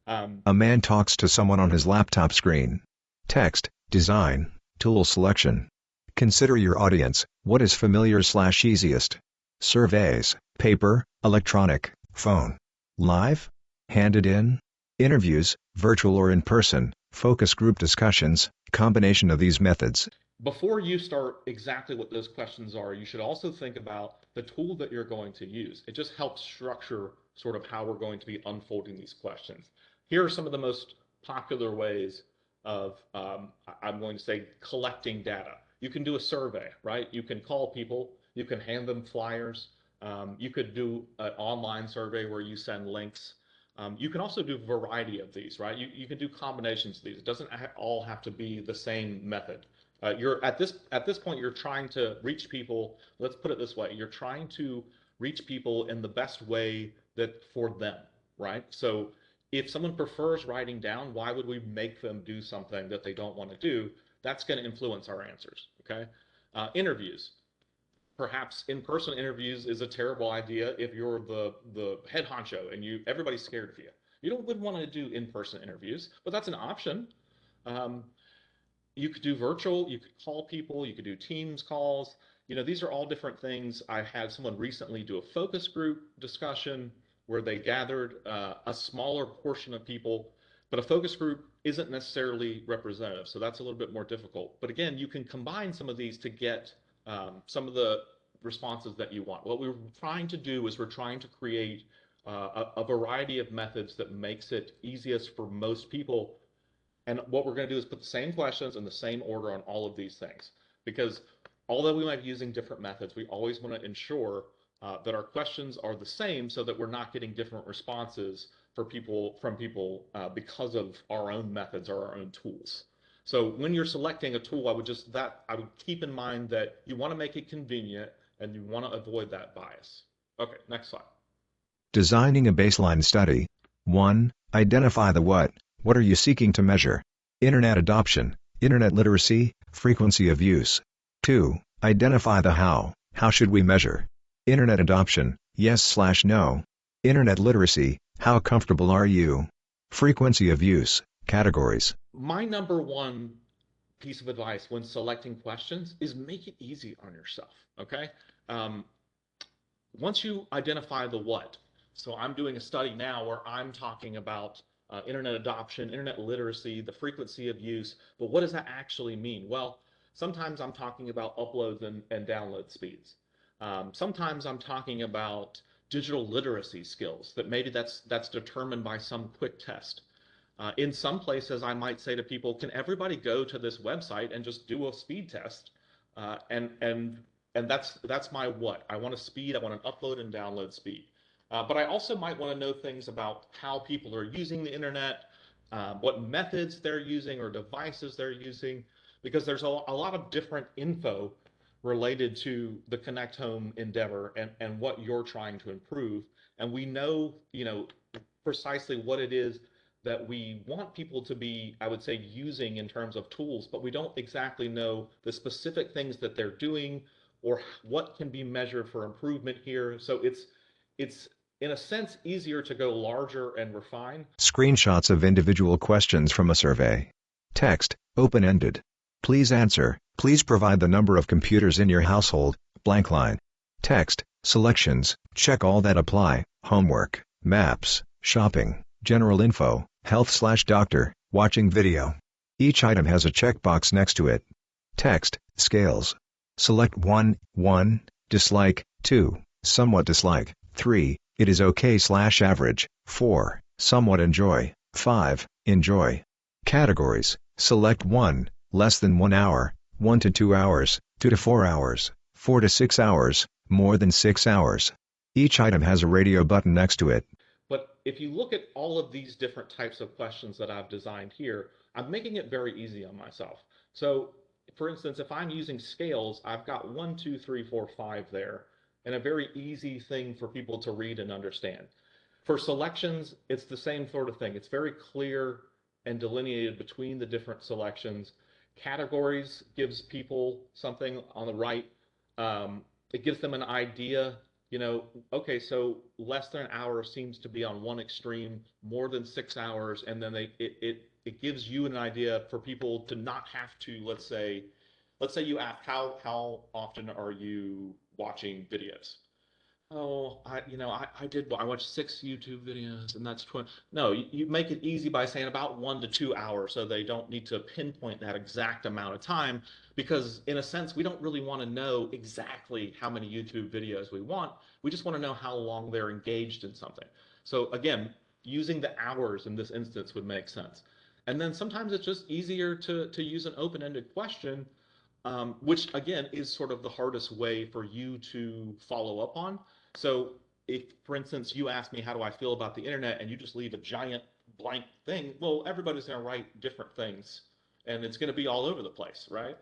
[SPEAKER 1] A man talks to someone on his laptop screen. Text, design, tool selection. Consider your audience. What is familiar/easiest? Surveys, paper, electronic, phone, live, handed in, interviews, virtual or in person, focus group discussions, combination of these methods.
[SPEAKER 3] Before you start exactly what those questions are, you should also think about the tool that you're going to use. It just helps structure sort of how we're going to be unfolding these questions. Here are some of the most popular ways of, I'm going to say, collecting data. You can do a survey, right? You can call people, you can hand them flyers, you could do an online survey where you send links. You can also do a variety of these, right? You can do combinations of these. It doesn't all have to be the same method. You're at this point, you're trying to reach people. Let's put it this way: you're trying to reach people in the best way that for them, right? So if someone prefers writing down, why would we make them do something that they don't want to do? That's going to influence our answers. Okay, interviews. Perhaps in-person interviews is a terrible idea if you're the head honcho and everybody's scared of you. Wouldn't want to do in-person interviews, but that's an option. Um, you could do virtual, you could call people, you could do Teams calls. These are all different things. I had someone recently do a focus group discussion where they gathered a smaller portion of people, but a focus group isn't necessarily representative, so that's a little bit more difficult. But again, you can combine some of these to get some of the responses that you want. What we're trying to do is we're trying to create a variety of methods that makes it easiest for most people. And what we're going to do is put the same questions in the same order on all of these things. Because although we might be using different methods, we always want to ensure that our questions are the same so that we're not getting different responses from people because of our own methods or our own tools. So when you're selecting a tool, I would keep in mind that you want to make it convenient and you want to avoid that bias. Okay, next slide.
[SPEAKER 1] Designing a baseline study. 1. Identify the what. What are you seeking to measure? Internet adoption, internet literacy, frequency of use. 2. Identify the how. How should we measure? Internet adoption, yes/no. Internet literacy, how comfortable are you? Frequency of use, categories.
[SPEAKER 3] My number one piece of advice when selecting questions is make it easy on yourself, okay? Once you identify the what, so I'm doing a study now where I'm talking about internet adoption, internet literacy, the frequency of use, but what does that actually mean? Well, sometimes I'm talking about uploads and download speeds. Sometimes I'm talking about digital literacy skills that maybe that's determined by some quick test. In some places, I might say to people, can everybody go to this website and just do a speed test? And that's my what. I want a speed, I want an upload and download speed. But I also might want to know things about how people are using the internet, what methods they're using or devices they're using, because there's a lot of different info related to the Connect Home endeavor and what you're trying to improve. And we know, precisely what it is that we want people to be, I would say, using in terms of tools, but we don't exactly know the specific things that they're doing or what can be measured for improvement here. So it's in a sense easier to go larger and refine.
[SPEAKER 1] Screenshots of individual questions from a survey. Text, open-ended. Please answer. Please provide the number of computers in your household, blank line. Text, selections, check all that apply, homework, maps, shopping, general info, health/doctor, watching video. Each item has a checkbox next to it. Text, scales. Select 1, dislike, 2, somewhat dislike, 3, it is okay/average, 4, somewhat enjoy, 5, enjoy. Categories, select 1, less than 1 hour, 1 to 2 hours, 2 to 4 hours, 4 to 6 hours, more than 6 hours. Each item has a radio button next to it.
[SPEAKER 3] But if you look at all of these different types of questions that I've designed here, I'm making it very easy on myself. So for instance, if I'm using scales, I've got 1, 2, 3, 4, 5 there, and a very easy thing for people to read and understand. For selections, it's the same sort of thing. It's very clear and delineated between the different selections. Categories gives people something on the right. It gives them an idea, okay, so less than an hour seems to be on one extreme, more than 6 hours, and then it gives you an idea for people to not have to, let's say you ask, how often are you watching videos? Oh, I watched 6 YouTube videos and that's 20. No, you make it easy by saying about 1 to 2 hours so they don't need to pinpoint that exact amount of time, because in a sense, we don't really want to know exactly how many YouTube videos we want. We just want to know how long they're engaged in something. So again, using the hours in this instance would make sense. And then sometimes it's just easier to use an open-ended question, which again is sort of the hardest way for you to follow up on. So if, for instance, you ask me, how do I feel about the internet? And you just leave a giant blank thing, well, everybody's going to write different things and it's going to be all over the place, right?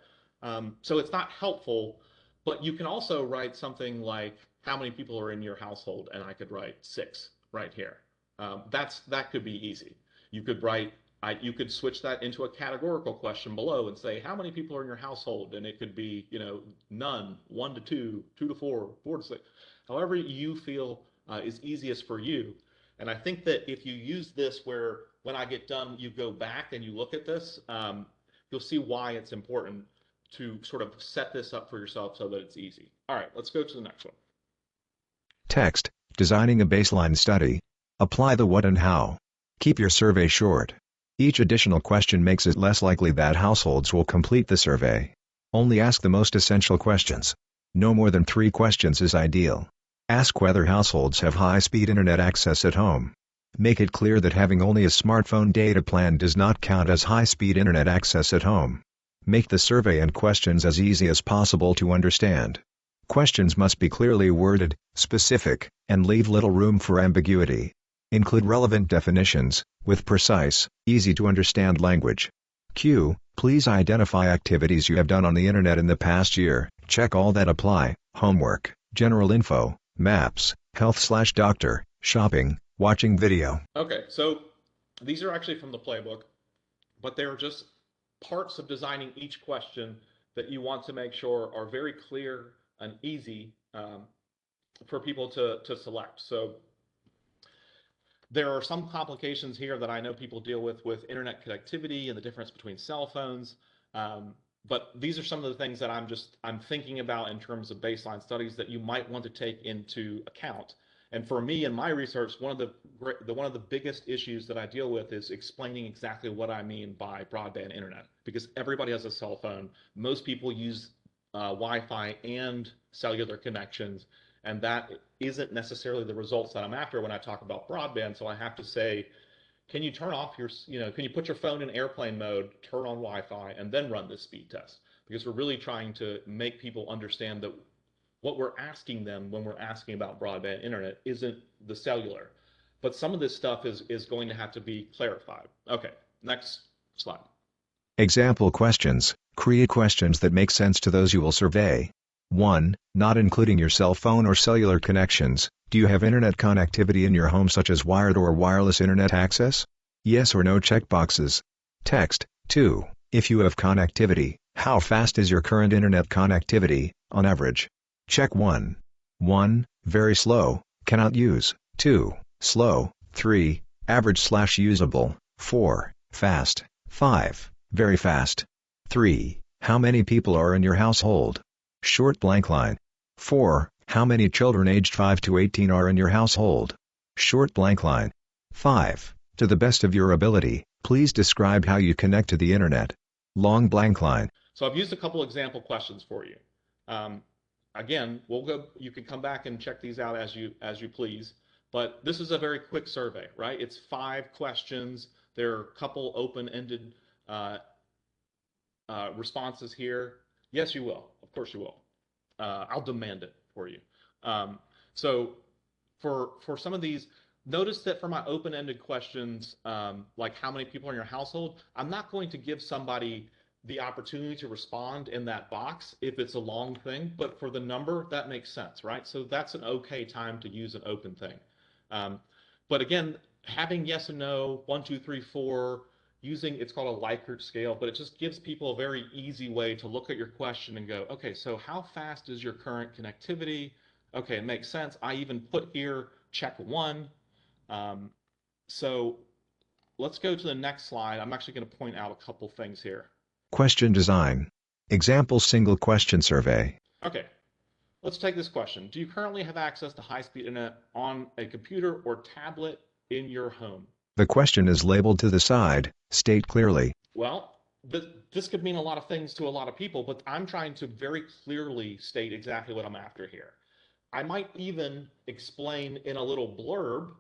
[SPEAKER 3] So it's not helpful, but you can also write something like, how many people are in your household? And I could write 6 right here. That could be easy. You could write, you could switch that into a categorical question below and say, how many people are in your household? And it could be, none, 1 to 2, 2 to 4, 4 to 6, however you feel is easiest for you. And I think that if you use this where when I get done, you go back and you look at this, you'll see why it's important to sort of set this up for yourself so that it's easy. All right, let's go to the next one.
[SPEAKER 1] Text, designing a baseline study. Apply the what and how. Keep your survey short. Each additional question makes it less likely that households will complete the survey. Only ask the most essential questions. No more than 3 questions is ideal. Ask whether households have high-speed internet access at home. Make it clear that having only a smartphone data plan does not count as high-speed internet access at home. Make the survey and questions as easy as possible to understand. Questions must be clearly worded, specific, and leave little room for ambiguity. Include relevant definitions, with precise, easy-to-understand language. Q. Please identify activities you have done on the internet in the past year. Check all that apply: homework, general info, maps, health/doctor, shopping, watching video.
[SPEAKER 3] Okay, so these are actually from the playbook, but they're just parts of designing each question that you want to make sure are very clear and easy for people to select. So there are some complications here that I know people deal with internet connectivity and the difference between cell phones. But these are some of the things that I'm thinking about in terms of baseline studies that you might want to take into account. And for me in my research, one of the biggest issues that I deal with is explaining exactly what I mean by broadband internet, because everybody has a cell phone. Most people use Wi-Fi and cellular connections, and that isn't necessarily the results that I'm after when I talk about broadband. So I have to say, can you turn off your, can you put your phone in airplane mode, turn on Wi-Fi, and then run this speed test? Because we're really trying to make people understand that what we're asking them when we're asking about broadband internet isn't the cellular, but some of this stuff is going to have to be clarified. Okay, next slide.
[SPEAKER 1] Example questions. Create questions that make sense to those you will survey. 1. Not including your cell phone or cellular connections, do you have internet connectivity in your home such as wired or wireless internet access? Yes or no checkboxes. Text. 2. If you have connectivity, how fast is your current internet connectivity, on average? Check 1. 1. Very slow, cannot use. 2. Slow. 3. Average/usable. 4. Fast. 5. Very fast. 3. How many people are in your household? Short blank line. 4. How many children aged 5 to 18 are in your household? Short blank line. 5. To the best of your ability, please describe how you connect to the internet. Long blank line.
[SPEAKER 3] So I've used a couple example questions for you. Again, you can come back and check these out as you please, but this is a very quick survey, right? It's 5 questions. There are a couple open-ended responses here. Yes, you will. Of course you will. I'll demand it for you. So for some of these, notice that for my open-ended questions, like how many people are in your household, I'm not going to give somebody the opportunity to respond in that box if it's a long thing, but for the number, that makes sense, right? So that's an okay time to use an open thing. But again, having yes and no, 1, 2, 3, 4, it's called a Likert scale, but it just gives people a very easy way to look at your question and go, okay, so how fast is your current connectivity? Okay, it makes sense. I even put here, check 1. So let's go to the next slide. I'm actually going to point out a couple things here.
[SPEAKER 1] Question design. Example single question survey.
[SPEAKER 3] Okay, let's take this question. Do you currently have access to high-speed internet on a computer or tablet in your home?
[SPEAKER 1] The question is labeled to the side. State clearly.
[SPEAKER 3] Well, this could mean a lot of things to a lot of people, but I'm trying to very clearly state exactly what I'm after here. I might even explain in a little blurb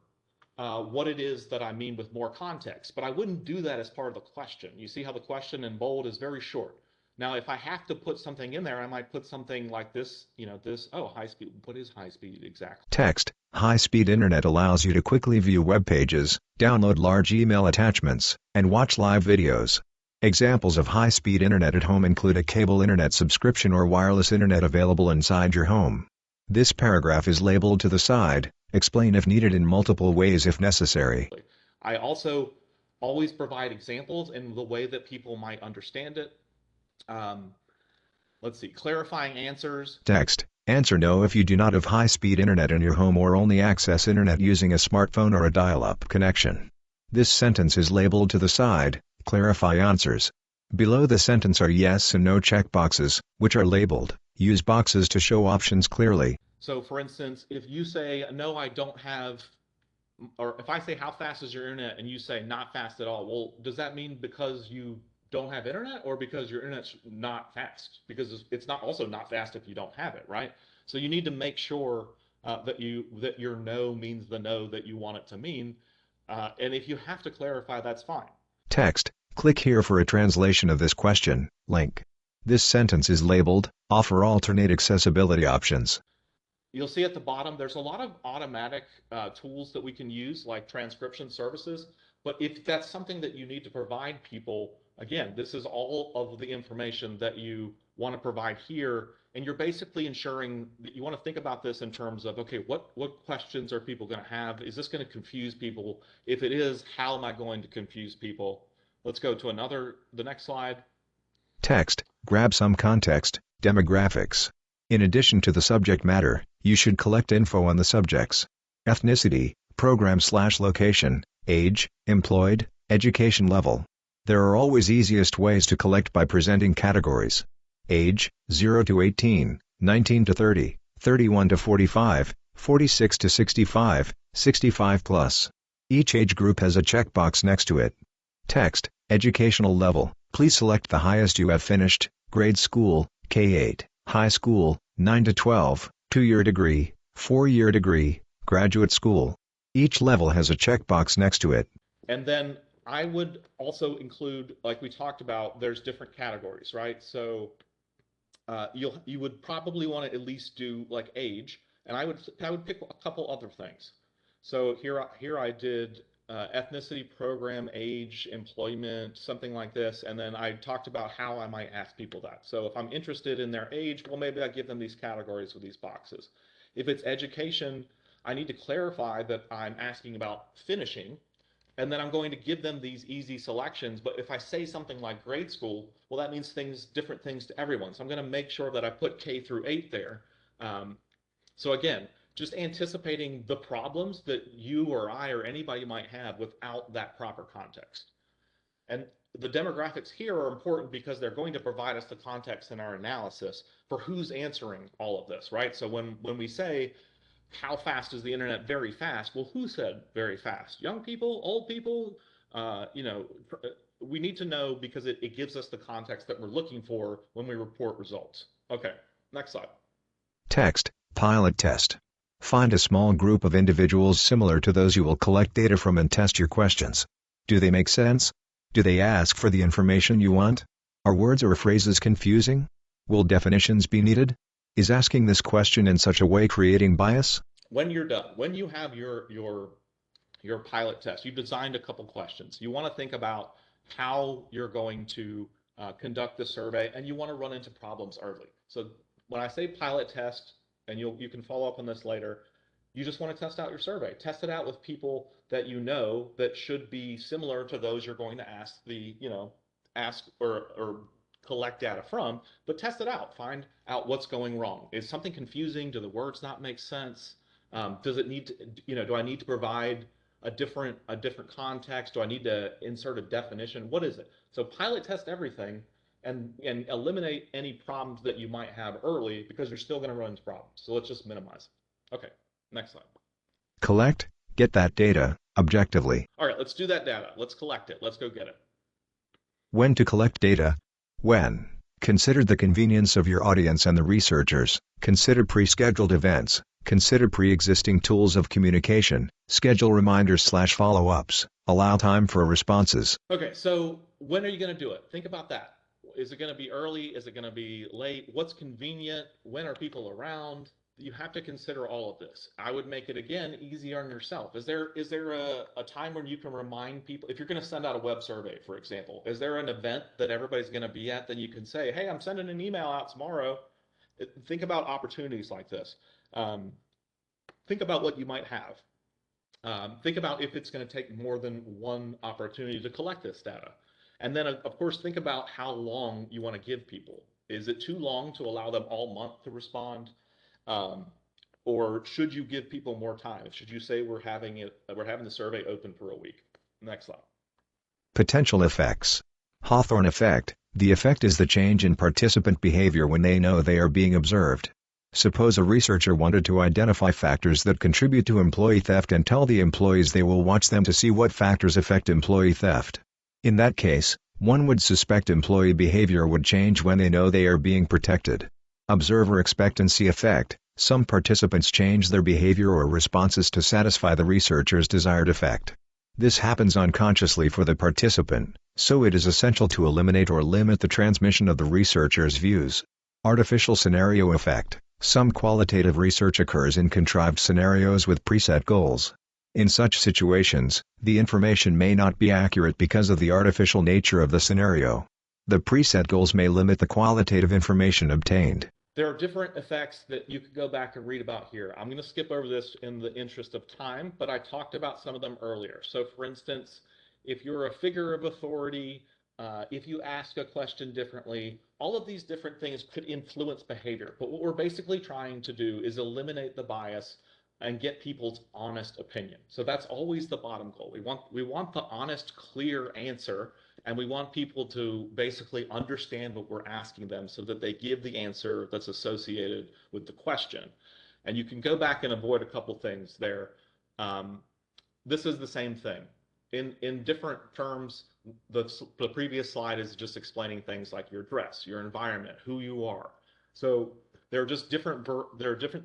[SPEAKER 3] what it is that I mean with more context, but I wouldn't do that as part of the question. You see how the question in bold is very short. Now, if I have to put something in there, I might put something like this, high speed. What is high speed exactly?
[SPEAKER 1] Text, high-speed internet allows you to quickly view web pages, download large email attachments, and watch live videos. Examples of high-speed internet at home include a cable internet subscription or wireless internet available inside your home. This paragraph is labeled to the side. Explain if needed in multiple ways if necessary.
[SPEAKER 3] I also always provide examples in the way that people might understand it. Let's see, clarifying answers.
[SPEAKER 1] Text, answer no if you do not have high-speed internet in your home or only access internet using a smartphone or a dial-up connection. This sentence is labeled to the side. Clarify answers. Below the sentence are yes and no checkboxes, which are labeled. Use boxes to show options clearly.
[SPEAKER 3] So for instance, if you say, no, I don't have, or if I say, how fast is your internet? And you say, not fast at all. Well, does that mean because you don't have internet or because your internet's not fast? Because it's not also not fast if you don't have it, right? So you need to make sure that your no means the no that you want it to mean. And if you have to clarify, that's fine.
[SPEAKER 1] Text, click here for a translation of this question, link. This sentence is labeled, offer alternate accessibility options.
[SPEAKER 3] You'll see at the bottom, there's a lot of automatic tools that we can use, like transcription services. But if that's something that you need to provide people, again, this is all of the information that you want to provide here. And you're basically ensuring that you want to think about this in terms of, okay, what questions are people going to have? Is this going to confuse people? If it is, how am I going to confuse people? Let's go to the next slide.
[SPEAKER 1] Text, grab some context, demographics. In addition to the subject matter, you should collect info on the subjects: ethnicity, program/location, age, employed, education level. There are always easiest ways to collect by presenting categories. Age, 0 to 18, 19 to 30, 31 to 45, 46 to 65, 65 plus. Each age group has a checkbox next to it. Text, educational level, please select the highest you have finished: grade school, K-8, high school, 9 to 12, 2-year degree, 4-year degree, graduate school. Each level has a checkbox next to it.
[SPEAKER 3] And then I would also include, like we talked about, there's different categories, right? So you would probably want to at least do like age, and I would pick a couple other things. So here I did ethnicity, program, age, employment, something like this, and then I talked about how I might ask people that. So if I'm interested in their age, well, maybe I give them these categories with these boxes. If it's education, I need to clarify that I'm asking about finishing, and then I'm going to give them these easy selections. But if I say something like grade school, well, that means different things to everyone. So I'm going to make sure that I put K through 8 there. So again, just anticipating the problems that you or I or anybody might have without that proper context. And the demographics here are important because they're going to provide us the context in our analysis for who's answering all of this, right? So when we say, how fast is the internet? Very fast. Well, who said very fast? Young people, old people? We need to know because it gives us the context that we're looking for when we report results. Okay, next slide.
[SPEAKER 1] Text, pilot test. Find a small group of individuals similar to those you will collect data from and test your questions. Do they make sense? Do they ask for the information you want? Are words or phrases confusing? Will definitions be needed? Is asking this question in such a way creating bias?
[SPEAKER 3] When you're done, when you have your pilot test, you've designed a couple questions. You want to think about how you're going to conduct the survey, and you want to run into problems early. So when I say pilot test, and you can follow up on this later, you just want to test out your survey. Test it out with people that you know that should be similar to those you're going to ask or collect data from, but test it out. Find out what's going wrong. Is something confusing? Do the words not make sense? Does it need to, do I need to provide a different context? Do I need to insert a definition? What is it? So pilot test everything and eliminate any problems that you might have early, because you're still going to run into problems. So let's just minimize it. Okay, next slide.
[SPEAKER 1] Collect, get that data, objectively.
[SPEAKER 3] All right, let's do that data. Let's collect it. Let's go get it.
[SPEAKER 1] When to collect data. When. Consider the convenience of your audience and the researchers. Consider pre-scheduled events. Consider pre-existing tools of communication, schedule reminders/follow-ups, allow time for responses.
[SPEAKER 3] Okay, so when are you going to do it? Think about that. Is it going to be early? Is it going to be late? What's convenient? When are people around? You have to consider all of this. I would make it, again, easy on yourself. Is there a time when you can remind people, if you're going to send out a web survey, for example, is there an event that everybody's going to be at that you can say, hey, I'm sending an email out tomorrow? Think about opportunities like this. Think about what you might have. Think about if it's going to take more than one opportunity to collect this data. And then, of course, think about how long you want to give people. Is it too long to allow them all month to respond? Or should you give people more time? Should you say we're having the survey open for a week? Next slide.
[SPEAKER 1] Potential effects. Hawthorne effect. The effect is the change in participant behavior when they know they are being observed. Suppose a researcher wanted to identify factors that contribute to employee theft and tell the employees they will watch them to see what factors affect employee theft. In that case, one would suspect employee behavior would change when they know they are being protected. Observer expectancy effect. Some participants change their behavior or responses to satisfy the researcher's desired effect. This happens unconsciously for the participant, so it is essential to eliminate or limit the transmission of the researcher's views. Artificial scenario effect. Some qualitative research occurs in contrived scenarios with preset goals. In such situations, the information may not be accurate because of the artificial nature of the scenario. The preset goals may limit the qualitative information obtained.
[SPEAKER 3] There are different effects that you could go back and read about here. I'm going to skip over this in the interest of time, but I talked about some of them earlier. So for instance, if you're a figure of authority, if you ask a question differently, all of these different things could influence behavior. But what we're basically trying to do is eliminate the bias and get people's honest opinion. So that's always the bottom goal. We want the honest, clear answer, and we want people to basically understand what we're asking them so that they give the answer that's associated with the question. And you can go back and avoid a couple things there. This is the same thing. In different terms, the previous slide is just explaining things like your dress, your environment, who you are. So there are just different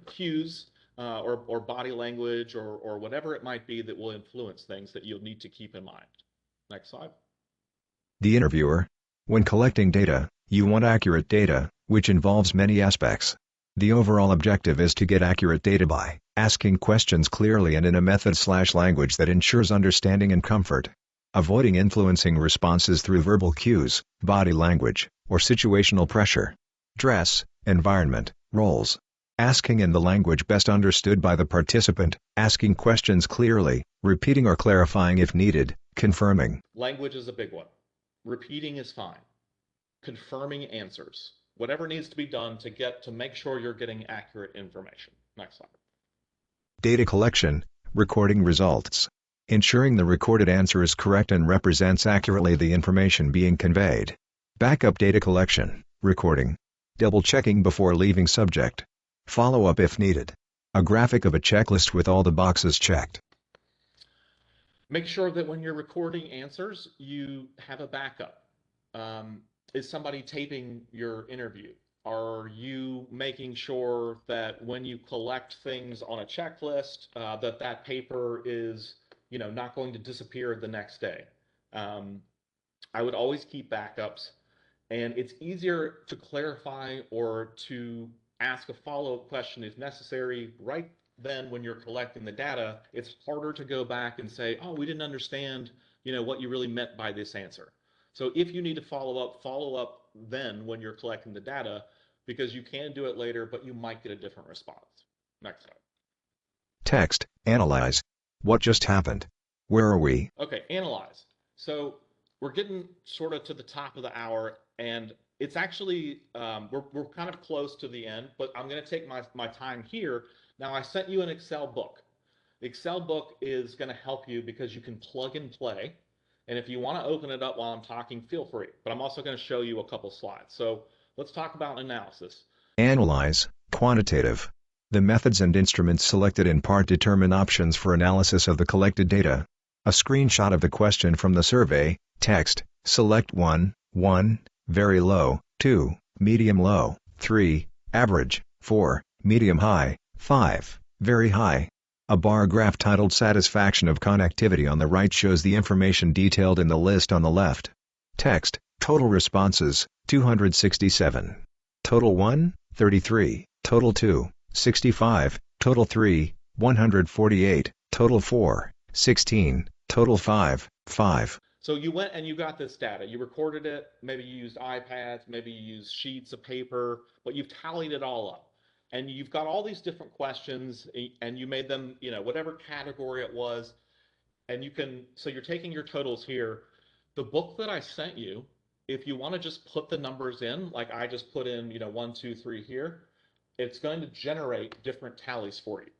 [SPEAKER 3] cues or body language or whatever it might be that will influence things that you'll need to keep in mind. Next slide.
[SPEAKER 1] The interviewer. When collecting data, you want accurate data, which involves many aspects. The overall objective is to get accurate data by asking questions clearly and in a method/language that ensures understanding and comfort. Avoiding influencing responses through verbal cues, body language, or situational pressure. Dress, environment, roles. Asking in the language best understood by the participant, asking questions clearly, repeating or clarifying if needed, confirming.
[SPEAKER 3] Language is a big one. Repeating is fine. Confirming answers. Whatever needs to be done to make sure you're getting accurate information. Next slide.
[SPEAKER 1] Data collection, recording results. Ensuring the recorded answer is correct and represents accurately the information being conveyed. Backup data collection, recording. Double-checking before leaving subject. Follow-up if needed. A graphic of a checklist with all the boxes checked.
[SPEAKER 3] Make sure that when you're recording answers, you have a backup. Is somebody taping your interview? Are you making sure that when you collect things on a checklist, that paper is, not going to disappear the next day? I would always keep backups, and it's easier to clarify or to ask a follow-up question if necessary right then when you're collecting the data. It's harder to go back and say, oh, we didn't understand, what you really meant by this answer. So if you need to follow up then when you're collecting the data, because you can do it later, but you might get a different response. Next slide.
[SPEAKER 1] Text, analyze. What just happened? Where are we?
[SPEAKER 3] Okay, analyze. So we're getting sort of to the top of the hour, and it's actually, we're kind of close to the end, but I'm going to take my time here. Now, I sent you an Excel book. The Excel book is going to help you because you can plug and play. And if you want to open it up while I'm talking, feel free. But I'm also going to show you a couple slides. So let's talk about analysis.
[SPEAKER 1] Analyze, quantitative. The methods and instruments selected in part determine options for analysis of the collected data. A screenshot of the question from the survey, text, select 1, very low, 2, medium low, 3, average, 4, medium high, 5, very high. A bar graph titled Satisfaction of Connectivity on the right shows the information detailed in the list on the left. Text, total responses, 267. Total 1, 33. Total 2, 65. Total 3, 148. Total 4, 16. Total 5, 5.
[SPEAKER 3] So you went and you got this data. You recorded it. Maybe you used iPads, maybe you used sheets of paper, but you've tallied it all up. And you've got all these different questions and you made them, whatever category it was. And so you're taking your totals here. The book that I sent you, if you want to just put the numbers in, like I just put in, 1, 2, 3 here, it's going to generate different tallies for you.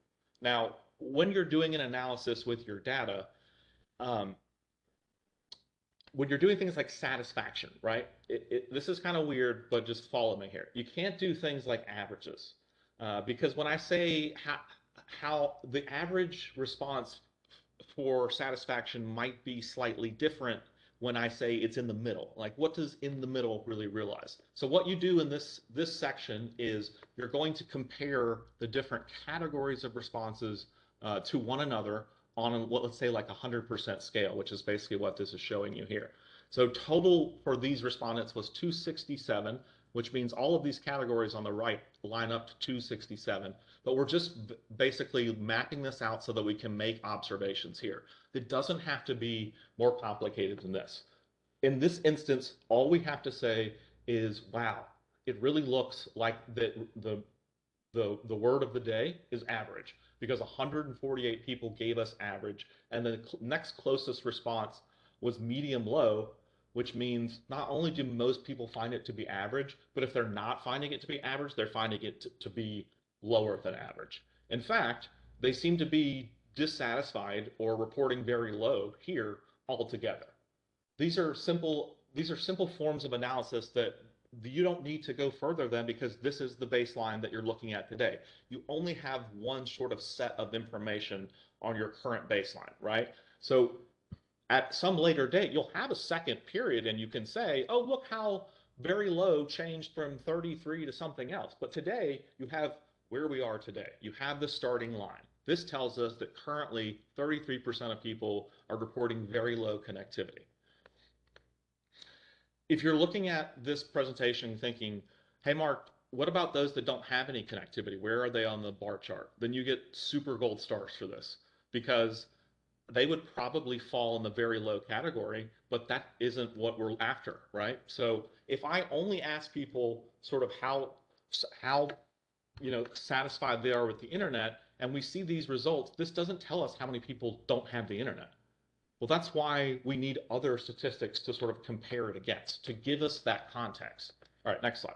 [SPEAKER 3] Now, when you're doing an analysis with your data, when you're doing things like satisfaction, right? This is kind of weird, but just follow me here. You can't do things like averages because when I say how the average response for satisfaction might be slightly different when I say it's in the middle. Like, what does in the middle really realize? So what you do in this section is you're going to compare the different categories of responses to one another on what, let's say, like 100% scale, which is basically what this is showing you here. So total for these respondents was 267, which means all of these categories on the right line up to 267. But we're just basically mapping this out so that we can make observations here. It doesn't have to be more complicated than this. In this instance, all we have to say is, wow, it really looks like the word of the day is average, because 148 people gave us average, and the next closest response was medium low, which means not only do most people find it to be average, but if they're not finding it to be average, they're finding it to be lower than average. In fact, they seem to be dissatisfied or reporting very low here altogether. These are simple forms of analysis that you don't need to go further than, because this is the baseline that you're looking at today. You only have one sort of set of information on your current baseline, right? So at some later date, you'll have a second period and you can say, oh, look how very low changed from 33 to something else. But today you have where we are today. You have the starting line. This tells us that currently 33% of people are reporting very low connectivity. If you're looking at this presentation thinking, hey, Mark, what about those that don't have any connectivity? Where are they on the bar chart? Then you get super gold stars for this, because they would probably fall in the very low category, but that isn't what we're after, right? So if I only ask people sort of how satisfied they are with the internet, and we see these results, this doesn't tell us how many people don't have the internet. Well, that's why we need other statistics to sort of compare it against, to give us that context. All right, next slide.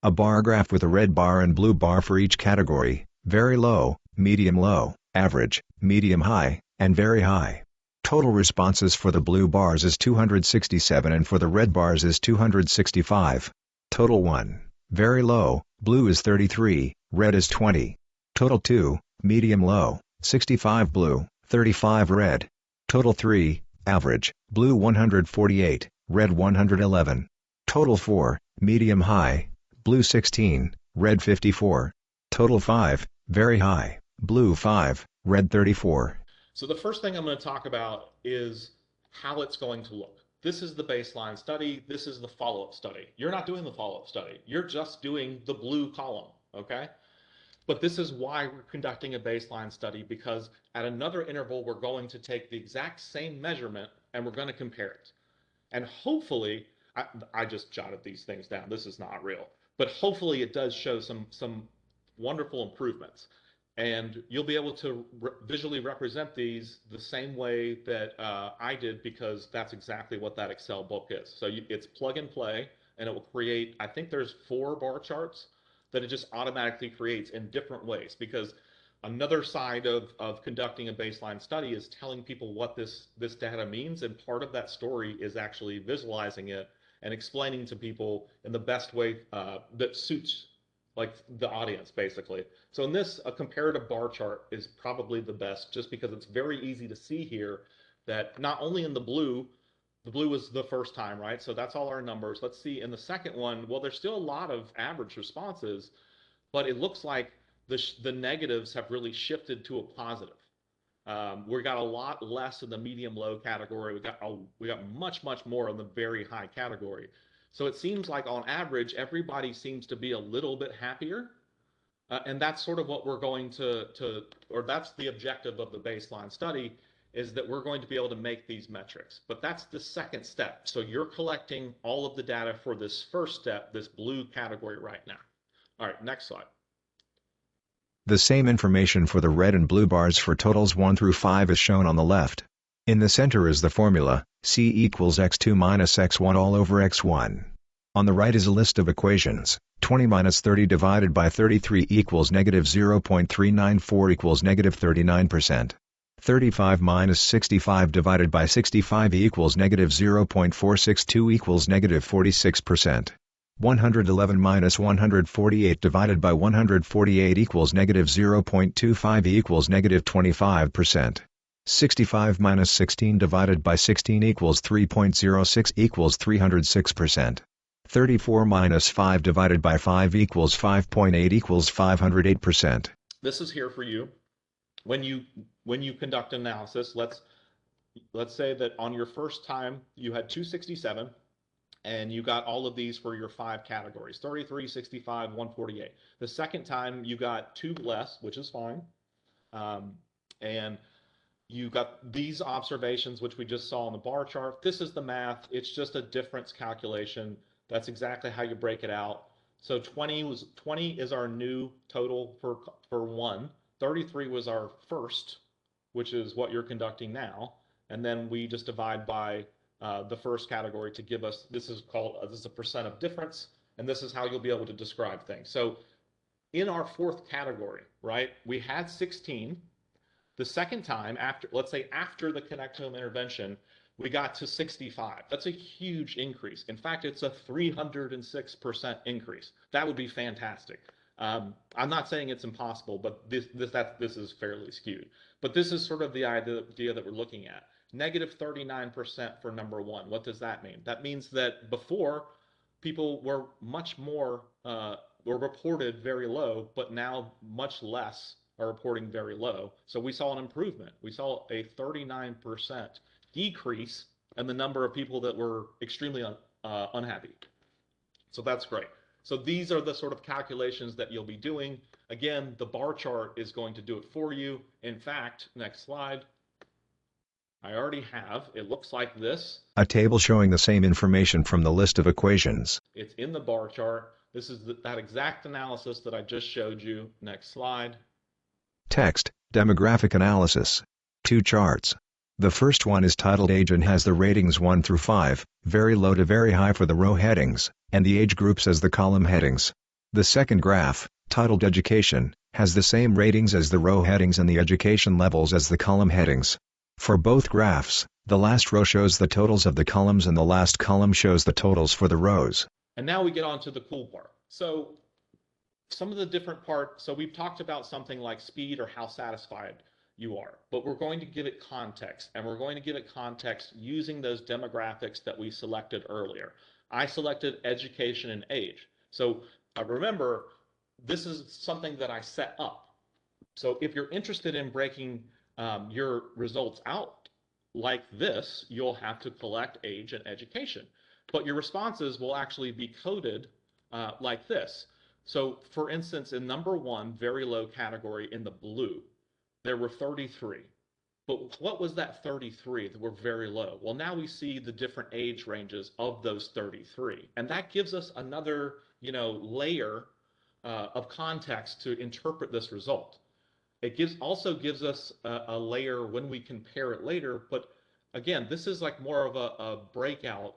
[SPEAKER 1] A bar graph with a red bar and blue bar for each category: very low, medium low, average, medium high, and very high. Total responses for the blue bars is 267 and for the red bars is 265. Total 1, very low, blue is 33, red is 20. Total 2, medium low, 65 blue, 35 red. Total 3, average, blue 148, red 111. Total 4, medium high, blue 16, red 54. Total 5, very high, blue 5, red 34.
[SPEAKER 3] So the first thing I'm going to talk about is how it's going to look. This is the baseline study. This is the follow-up study. You're not doing the follow-up study. You're just doing the blue column, okay? But this is why we're conducting a baseline study, because at another interval, we're going to take the exact same measurement and we're going to compare it. And hopefully, I just jotted these things down. This is not real. But hopefully it does show some wonderful improvements. And you'll be able to visually represent these the same way that I did, because that's exactly what that Excel book is. So it's plug and play, and it will create, I think there's 4 bar charts that it just automatically creates in different ways, because another side of conducting a baseline study is telling people what this data means, and part of that story is actually visualizing it and explaining to people in the best way that suits like the audience, basically. So in this, a comparative bar chart is probably the best, just because it's very easy to see here that not only in the blue was the first time, right? So that's all our numbers. Let's see in the second one, well, there's still a lot of average responses, but it looks like the negatives have really shifted to a positive. We got a lot less in the medium low category. We got much more in the very high category. So it seems like on average, everybody seems to be a little bit happier. And that's sort of what we're going or that's the objective of the baseline study, is that we're going to be able to make these metrics. But that's the second step. So you're collecting all of the data for this first step, this blue category right now. All right, next slide.
[SPEAKER 1] The same information for the red and blue bars for totals 1 through 5 is shown on the left. In the center is the formula, C equals x2 minus x1 all over x1. On the right is a list of equations. 20 minus 30 divided by 33 equals negative 0.394 equals negative 39%. 35 minus 65 divided by 65 equals negative 0.462 equals negative 46%. 111 minus 148 divided by 148 equals negative 0.25 equals negative 25%. 65 minus 16 divided by 16 equals 3.06 equals 306%. 34 minus 5 divided by 5 equals 5.8 equals 508%.
[SPEAKER 3] This is here for you. When you conduct analysis, let's say that on your first time you had 267 and you got all of these for your 5 categories, 33, 65, 148. The second time you got 2 less, which is fine. And you got these observations, which we just saw on the bar chart. This is the math. It's just a difference calculation. That's exactly how you break it out. So 20 is our new total for 1. 33 was our first, which is what you're conducting now. And then we just divide by the first category to give us, this is a percent of difference, and this is how you'll be able to describe things. So in our fourth category, right, we had 16. The second time, let's say after the Connect Home intervention, we got to 65. That's a huge increase. In fact, it's a 306% increase. That would be fantastic. I'm not saying it's impossible, but this is fairly skewed. But this is sort of the idea that we're looking at. Negative 39% for number 1. What does that mean? That means that before, people were much more, were reported very low, but now much less are reporting very low. So we saw an improvement. We saw a 39% decrease in the number of people that were extremely unhappy. So that's great. So these are the sort of calculations that you'll be doing. Again, the bar chart is going to do it for you. In fact, next slide. I already have. It looks like this.
[SPEAKER 1] A table showing the same information from the list of equations.
[SPEAKER 3] It's in the bar chart. This is that exact analysis that I just showed you. Next slide.
[SPEAKER 1] Text, demographic analysis. 2 charts. The first one is titled Age and has the ratings 1 through 5, very low to very high for the row headings, and the age groups as the column headings. The second graph, titled Education, has the same ratings as the row headings and the education levels as the column headings. For both graphs, the last row shows the totals of the columns and the last column shows the totals for the rows.
[SPEAKER 3] And now we get on to the cool part. So some of the different parts, so we've talked about something like speed or how satisfied you are, but we're going to give it context, and we're going to give it context using those demographics that we selected earlier. I selected education and age. So remember, this is something that I set up. So if you're interested in breaking your results out like this, you'll have to collect age and education, but your responses will actually be coded like this. So for instance, in number 1, very low category in the blue, there were 33. But what was that 33 that were very low? Well, now we see the different age ranges of those 33. And that gives us another, layer of context to interpret this result. It also gives us a layer when we compare it later. But again, this is like more of a breakout.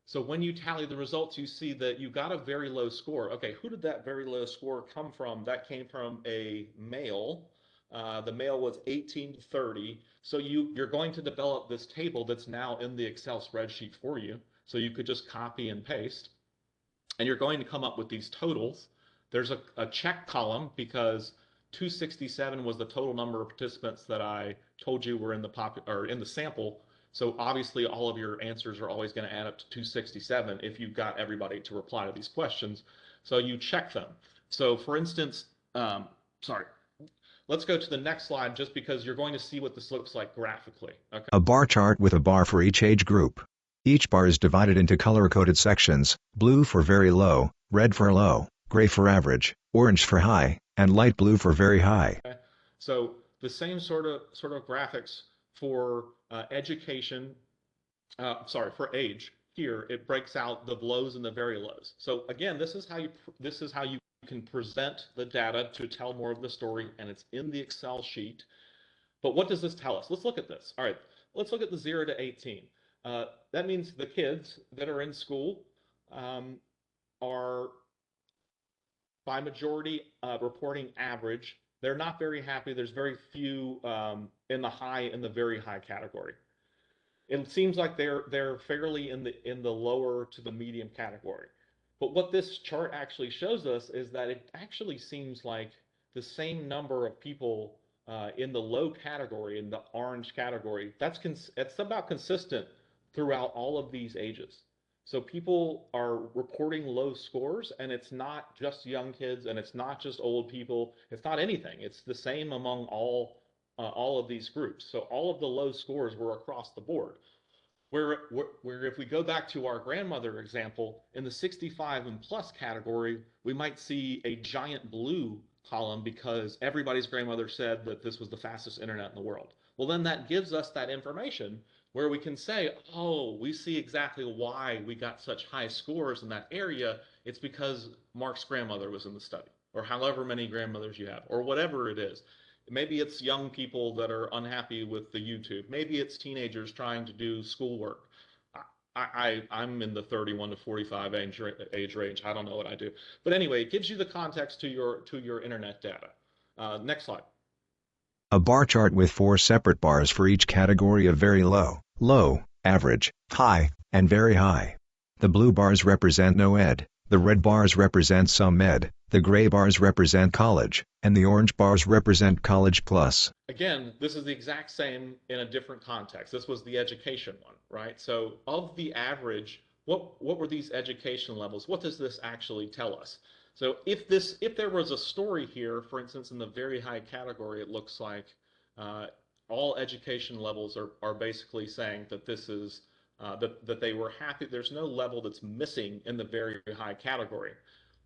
[SPEAKER 3] So when you tally the results, you see that you got a very low score. Okay, who did that very low score come from? That came from a male. The male was 18 to 30. So you're going to develop this table that's now in the Excel spreadsheet for you. So you could just copy and paste. And you're going to come up with these totals. There's a check column because 267 was the total number of participants that I told you were in the sample. So obviously all of your answers are always going to add up to 267 if you've got everybody to reply to these questions. So you check them. So for instance, sorry. Let's go to the next slide just because you're going to see what this looks like graphically. Okay.
[SPEAKER 1] A bar chart with a bar for each age group. Each bar is divided into color-coded sections, blue for very low, red for low, gray for average, orange for high, and light blue for very high.
[SPEAKER 3] Okay. So the same sort of graphics for education, for age. Here it breaks out the lows and the very lows. So again, this is how you can present the data to tell more of the story, and it's in the Excel sheet. But what does this tell us? Let's look at this. All right, let's look at the 0 to 18. That means the kids that are in school are by majority reporting average. They're not very happy. There's very few in the very high category. It seems like they're fairly in the lower to the medium category. But what this chart actually shows us is that it actually seems like the same number of people in the low category, in the orange category, it's about consistent throughout all of these ages. So people are reporting low scores, and it's not just young kids, and it's not just old people. It's not anything. It's the same among all of these groups. So all of the low scores were across the board. Where if we go back to our grandmother example, in the 65 and plus category, we might see a giant blue column because everybody's grandmother said that this was the fastest internet in the world. Well, then that gives us that information where we can say, oh, we see exactly why we got such high scores in that area. It's because Mark's grandmother was in the study, or however many grandmothers you have, or whatever it is. Maybe it's young people that are unhappy with the YouTube. Maybe it's teenagers trying to do schoolwork. I'm in the 31 to 45 age range. I don't know what I do. But anyway, it gives you the context to your internet data. Next slide.
[SPEAKER 1] A bar chart with 4 separate bars for each category of very low, low, average, high, and very high. The blue bars represent no ed, the red bars represent some ed, the gray bars represent college, and the orange bars represent college plus.
[SPEAKER 3] Again, this is the exact same in a different context. This was the education one, right? So of the average, what were these education levels? What does this actually tell us? So if there was a story here, for instance, in the very high category, it looks like all education levels are basically saying that this is that they were happy. There's no level that's missing in the very high category.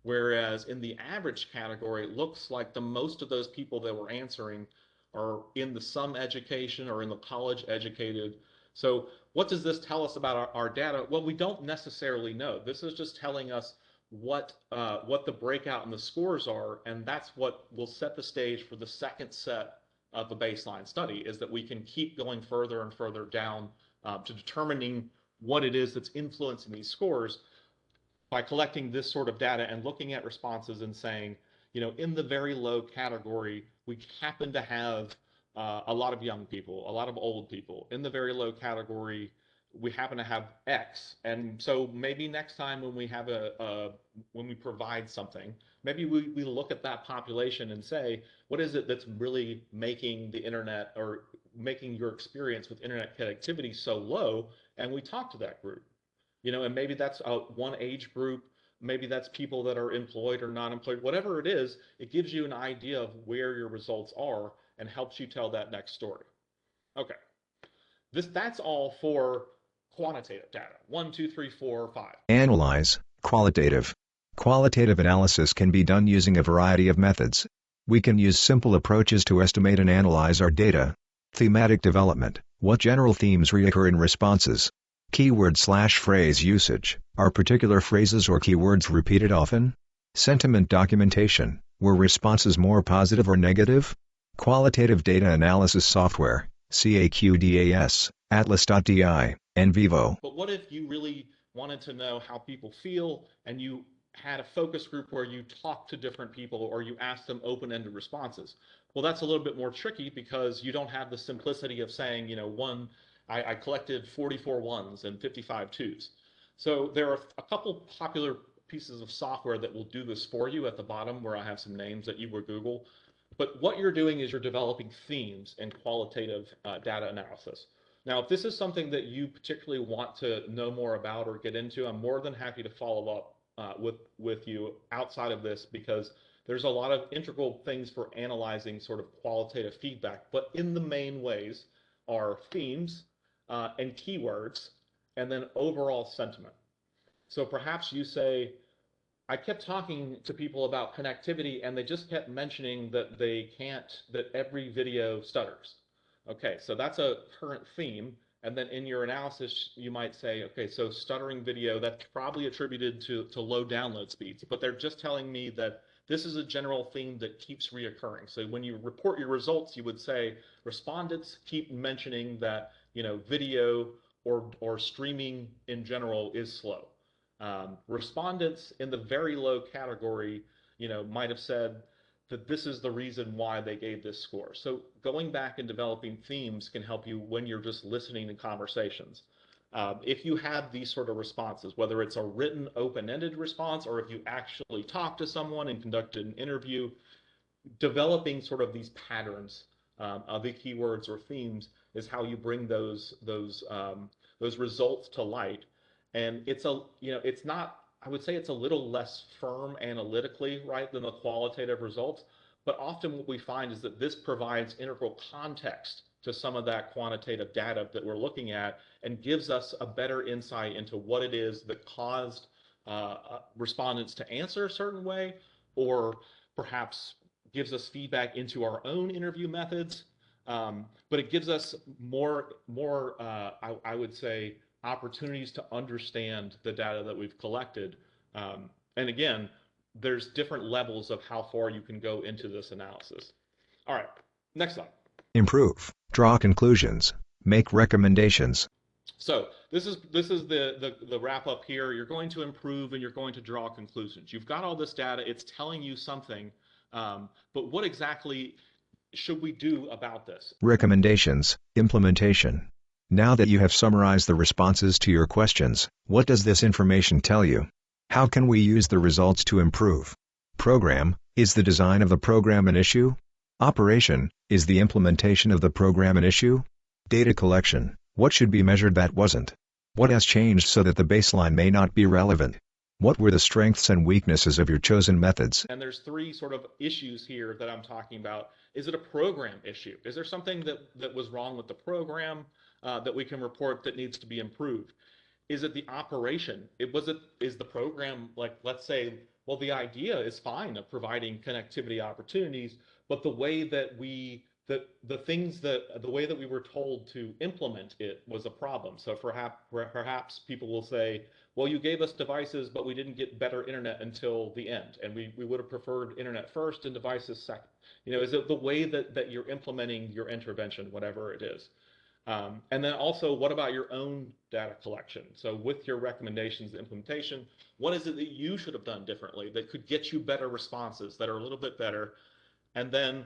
[SPEAKER 3] Whereas in the average category, it looks like the most of those people that were answering are in the some education or in the college educated. So what does this tell us about our data? Well, we don't necessarily know. This is just telling us what the breakout in the scores are, and that's what will set the stage for the second set of the baseline study, is that we can keep going further and further down to determining what it is that's influencing these scores by collecting this sort of data and looking at responses and saying, in the very low category, we happen to have a lot of young people, a lot of old people. In the very low category, we happen to have X. And so maybe next time when we have when we provide something, maybe we look at that population and say, what is it that's really making the internet or making your experience with internet connectivity so low? And we talk to that group. And maybe that's one age group, maybe that's people that are employed or not employed, whatever it is, it gives you an idea of where your results are and helps you tell that next story. Okay, that's all for quantitative data. 1, 2, 3, 4, 5.
[SPEAKER 1] Analyze, qualitative. Qualitative analysis can be done using a variety of methods. We can use simple approaches to estimate and analyze our data. Thematic development, what general themes reoccur in responses. Keyword/phrase usage, are particular phrases or keywords repeated often? Sentiment documentation, were responses more positive or negative? Qualitative data analysis software, CAQDAS, Atlas.di, NVivo.
[SPEAKER 3] But what if you really wanted to know how people feel and you had a focus group where you talked to different people or you asked them open-ended responses? Well, that's a little bit more tricky because you don't have the simplicity of saying, I collected 44 ones and 55 twos. So there are a couple popular pieces of software that will do this for you at the bottom where I have some names that you would Google. But what you're doing is you're developing themes in qualitative data analysis. Now, if this is something that you particularly want to know more about or get into, I'm more than happy to follow up with you outside of this, because There's a lot of integral things for analyzing sort of qualitative feedback, but in the main ways are themes and keywords, and then overall sentiment. So perhaps you say, I kept talking to people about connectivity and they just kept mentioning that that every video stutters. Okay, so that's a current theme. And then in your analysis, you might say, okay, so stuttering video, that's probably attributed to low download speeds, but they're just telling me that this is a general theme that keeps reoccurring. So when you report your results, you would say respondents keep mentioning that, video or streaming in general is slow. Respondents in the very low category, might have said that this is the reason why they gave this score. So going back and developing themes can help you when you're just listening to conversations. If you have these sort of responses, whether it's a written open-ended response or if you actually talk to someone and conducted an interview, developing sort of these patterns of the keywords or themes is how you bring those results to light. And it's not, I would say it's a little less firm analytically, right, than the qualitative results. But often what we find is that this provides integral context to some of that quantitative data that we're looking at and gives us a better insight into what it is that caused respondents to answer a certain way, or perhaps gives us feedback into our own interview methods. But it gives us more I would say, opportunities to understand the data that we've collected. And again, there's different levels of how far you can go into this analysis. All right, next slide.
[SPEAKER 1] Improve, draw conclusions, make recommendations.
[SPEAKER 3] So this is the wrap up here. You're going to improve and you're going to draw conclusions. You've got all this data. It's telling you something, but what exactly should we do about this?
[SPEAKER 1] Recommendations, implementation. Now that you have summarized the responses to your questions, what does this information tell you? How can we use the results to improve? Program, is the design of the program an issue? Operation, is the implementation of the program an issue? Data collection, what should be measured that wasn't? What has changed so that the baseline may not be relevant? What were the strengths and weaknesses of your chosen methods?
[SPEAKER 3] And there's three sort of issues here that I'm talking about. Is it a program issue? Is there something that was wrong with the program that we can report that needs to be improved? Is it the operation? Is the program, like, let's say, well, the idea is fine of providing connectivity opportunities, but the way that we were told to implement it was a problem. So perhaps people will say, well, you gave us devices, but we didn't get better internet until the end, and we would have preferred internet first and devices second. Is it the way that you're implementing your intervention, whatever it is? And then also, what about your own data collection? So with your recommendations, implementation, what is it that you should have done differently that could get you better responses that are a little bit better? And then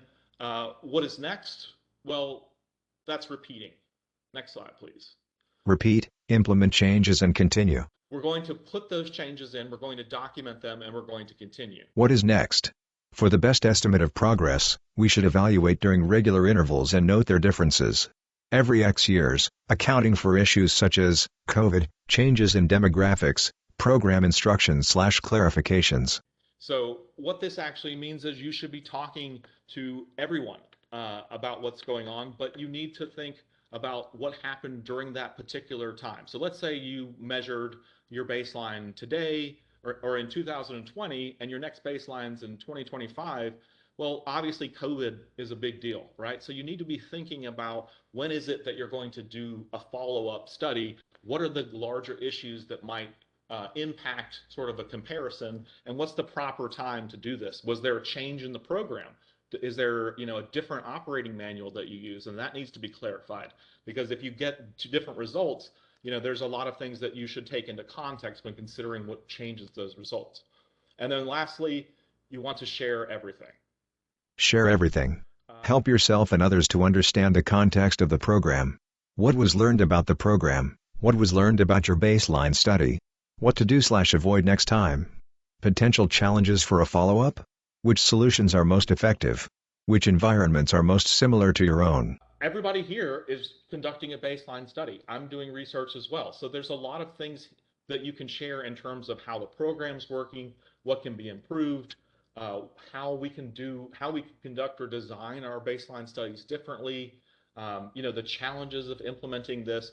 [SPEAKER 3] what is next? Well, that's repeating. Next slide, please.
[SPEAKER 1] Repeat, implement changes and continue.
[SPEAKER 3] We're going to put those changes in, we're going to document them, and we're going to continue.
[SPEAKER 1] What is next? For the best estimate of progress, we should evaluate during regular intervals and note their differences. Every X years, accounting for issues such as COVID, changes in demographics, program instructions/clarifications.
[SPEAKER 3] So what this actually means is you should be talking to everyone about what's going on, but you need to think about what happened during that particular time. So let's say you measured your baseline today or in 2020 and your next baseline's in 2025. Well, obviously COVID is a big deal, right? So you need to be thinking about when is it that you're going to do a follow-up study? What are the larger issues that might impact sort of a comparison, and what's the proper time to do this? Was there a change in the program? Is there a different operating manual that you use? And that needs to be clarified, because if you get to different results, there's a lot of things that you should take into context when considering what changes those results. And then lastly, you want to share everything.
[SPEAKER 1] Share everything. Help yourself and others to understand the context of the program. What was learned about the program? What was learned about your baseline study? What to do/avoid next time? Potential challenges for a follow-up? Which solutions are most effective? Which environments are most similar to your own?
[SPEAKER 3] Everybody here is conducting a baseline study. I'm doing research as well. So there's a lot of things that you can share in terms of how the program's working, what can be improved. how we can conduct or design our baseline studies differently, the challenges of implementing this.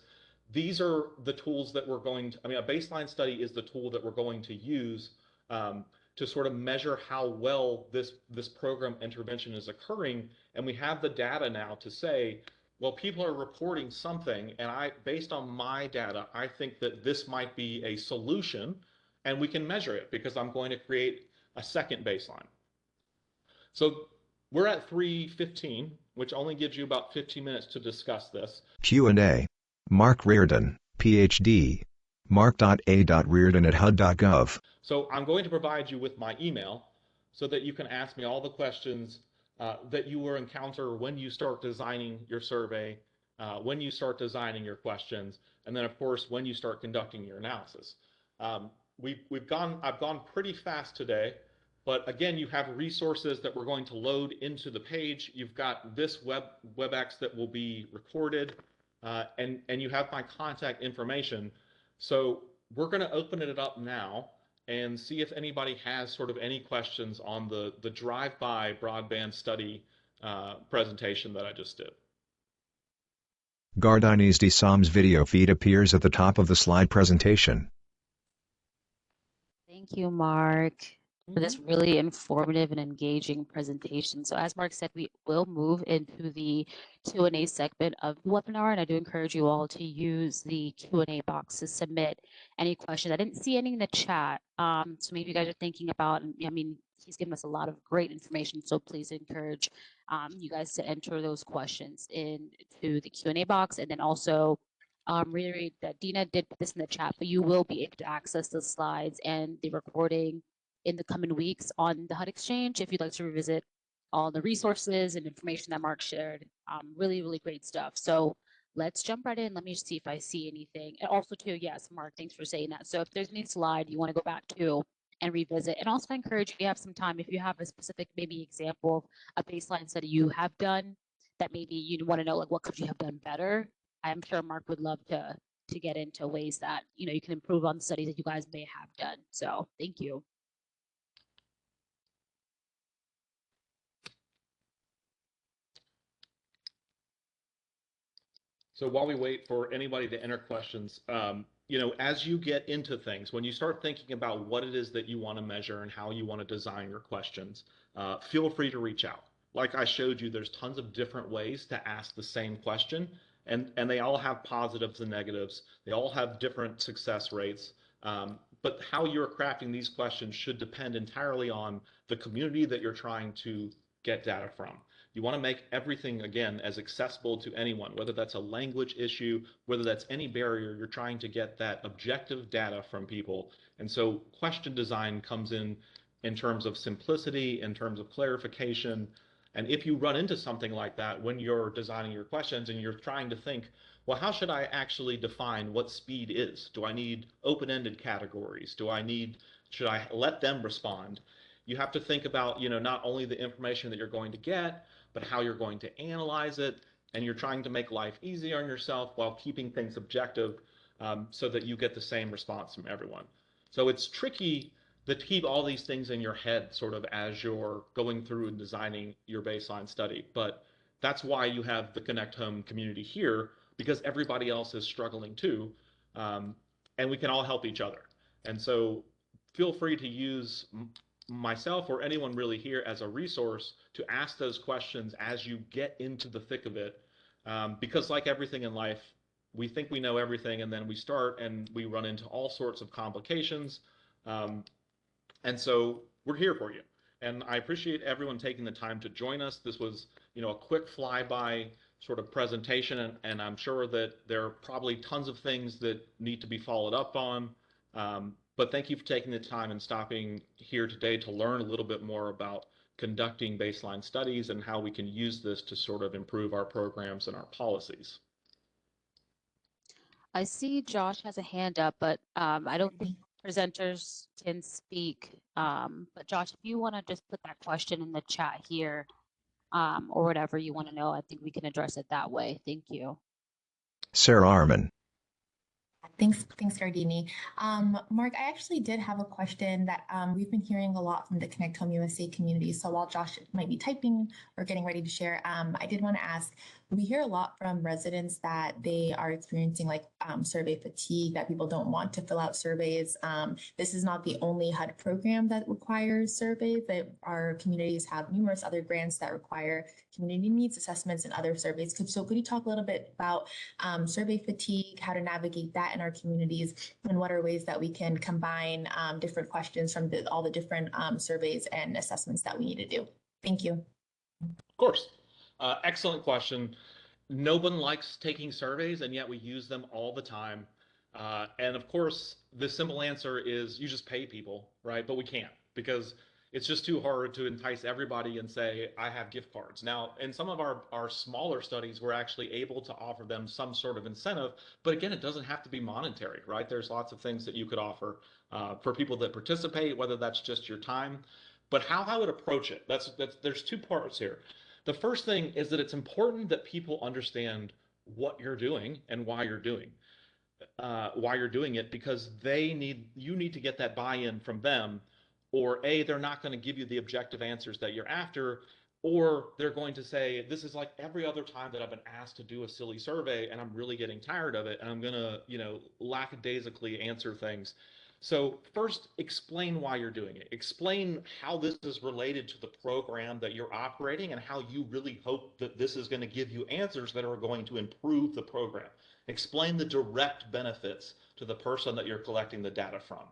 [SPEAKER 3] These are the tools that we're going to, a baseline study is the tool that we're going to use to sort of measure how well this program intervention is occurring. And we have the data now to say, well, people are reporting something, and based on my data, I think that this might be a solution, and we can measure it because I'm going to create a second baseline. So we're at 3:15, which only gives you about 15 minutes to discuss this.
[SPEAKER 1] Q&A. Mark Reardon, PhD. mark.a.reardon@hud.gov.
[SPEAKER 3] So I'm going to provide you with my email so that you can ask me all the questions that you will encounter when you start designing your survey, when you start designing your questions, and then of course when you start conducting your analysis. I've gone pretty fast today, but again, you have resources that we're going to load into the page. You've got this WebEx that will be recorded, and you have my contact information. So we're going to open it up now and see if anybody has sort of any questions on the drive-by broadband study presentation that I just did.
[SPEAKER 1] Gardines de Som's video feed appears at the top of the slide presentation.
[SPEAKER 4] Thank you, Mark, for this really informative and engaging presentation. So as Mark said, we will move into the Q&A segment of the webinar, and I do encourage you all to use the Q&A box to submit any questions. I didn't see any in the chat, so maybe you guys are thinking about, he's given us a lot of great information, so please encourage you guys to enter those questions into the Q&A box, and then also reiterate that Dina did put this in the chat, but you will be able to access the slides and the recording in the coming weeks on the HUD Exchange if you'd like to revisit all the resources and information that Mark shared. Really, really great stuff. So let's jump right in. Let me see if I see anything. And also too, yes, Mark, thanks for saying that. So if there's any slide you want to go back to and revisit, and also I encourage you, if you have some time, if you have a specific maybe example of a baseline study you have done that maybe you want to know, like what could you have done better? I'm sure Mark would love to get into ways that you can improve on the studies that you guys may have done. So thank you.
[SPEAKER 3] So while we wait for anybody to enter questions, as you get into things, when you start thinking about what it is that you want to measure and how you want to design your questions, feel free to reach out. Like I showed you, there's tons of different ways to ask the same question, and they all have positives and negatives. They all have different success rates. But how you're crafting these questions should depend entirely on the community that you're trying to get data from. You want to make everything, again, as accessible to anyone, whether that's a language issue, whether that's any barrier, you're trying to get that objective data from people. And so question design comes in terms of simplicity, in terms of clarification. And if you run into something like that when you're designing your questions and you're trying to think, well, how should I actually define what speed is? Do I need open-ended categories? Should I let them respond? You have to think about, not only the information that you're going to get, but how you're going to analyze it, and you're trying to make life easier on yourself while keeping things objective so that you get the same response from everyone. So it's tricky to keep all these things in your head sort of as you're going through and designing your baseline study. But that's why you have the Connect Home community here, because everybody else is struggling too, and we can all help each other. And so feel free to use myself or anyone really here as a resource to ask those questions as you get into the thick of it, because like everything in life, we think we know everything, and then we start and we run into all sorts of complications, and so we're here for you. And I appreciate everyone taking the time to join us. This was a quick flyby sort of presentation, and I'm sure that there are probably tons of things that need to be followed up on. But thank you for taking the time and stopping here today to learn a little bit more about conducting baseline studies and how we can use this to sort of improve our programs and our policies.
[SPEAKER 4] I see Josh has a hand up, but I don't think presenters can speak. But Josh, if you want to just put that question in the chat here or whatever you want to know, I think we can address it that way. Thank you.
[SPEAKER 1] Sarah Arman.
[SPEAKER 2] Thanks, Gardini. Mark, I actually did have a question that we've been hearing a lot from the Connect Home USA community. So while Josh might be typing or getting ready to share, I did want to ask, we hear a lot from residents that they are experiencing like survey fatigue, that people don't want to fill out surveys. This is not the only HUD program that requires surveys, that our communities have numerous other grants that require community needs assessments and other surveys. So could you talk a little bit about survey fatigue, how to navigate that in our communities, and what are ways that we can combine different questions from all the different surveys and assessments that we need to do? Thank you.
[SPEAKER 3] Of course. Excellent question. No one likes taking surveys, and yet we use them all the time. And of course, the simple answer is you just pay people, right? But we can't, because it's just too hard to entice everybody and say, I have gift cards. Now, in some of our smaller studies, we're actually able to offer them some sort of incentive. But again, it doesn't have to be monetary, right? There's lots of things that you could offer for people that participate, whether that's just your time. But how I would approach it, there's two parts here. The first thing is that it's important that people understand what you're doing and why you're doing it, because you need to get that buy-in from them, or they're not going to give you the objective answers that you're after, or they're going to say, this is like every other time that I've been asked to do a silly survey and I'm really getting tired of it, and I'm going to, lackadaisically answer things. So first, explain why you're doing it. Explain how this is related to the program that you're operating and how you really hope that this is going to give you answers that are going to improve the program. Explain the direct benefits to the person that you're collecting the data from.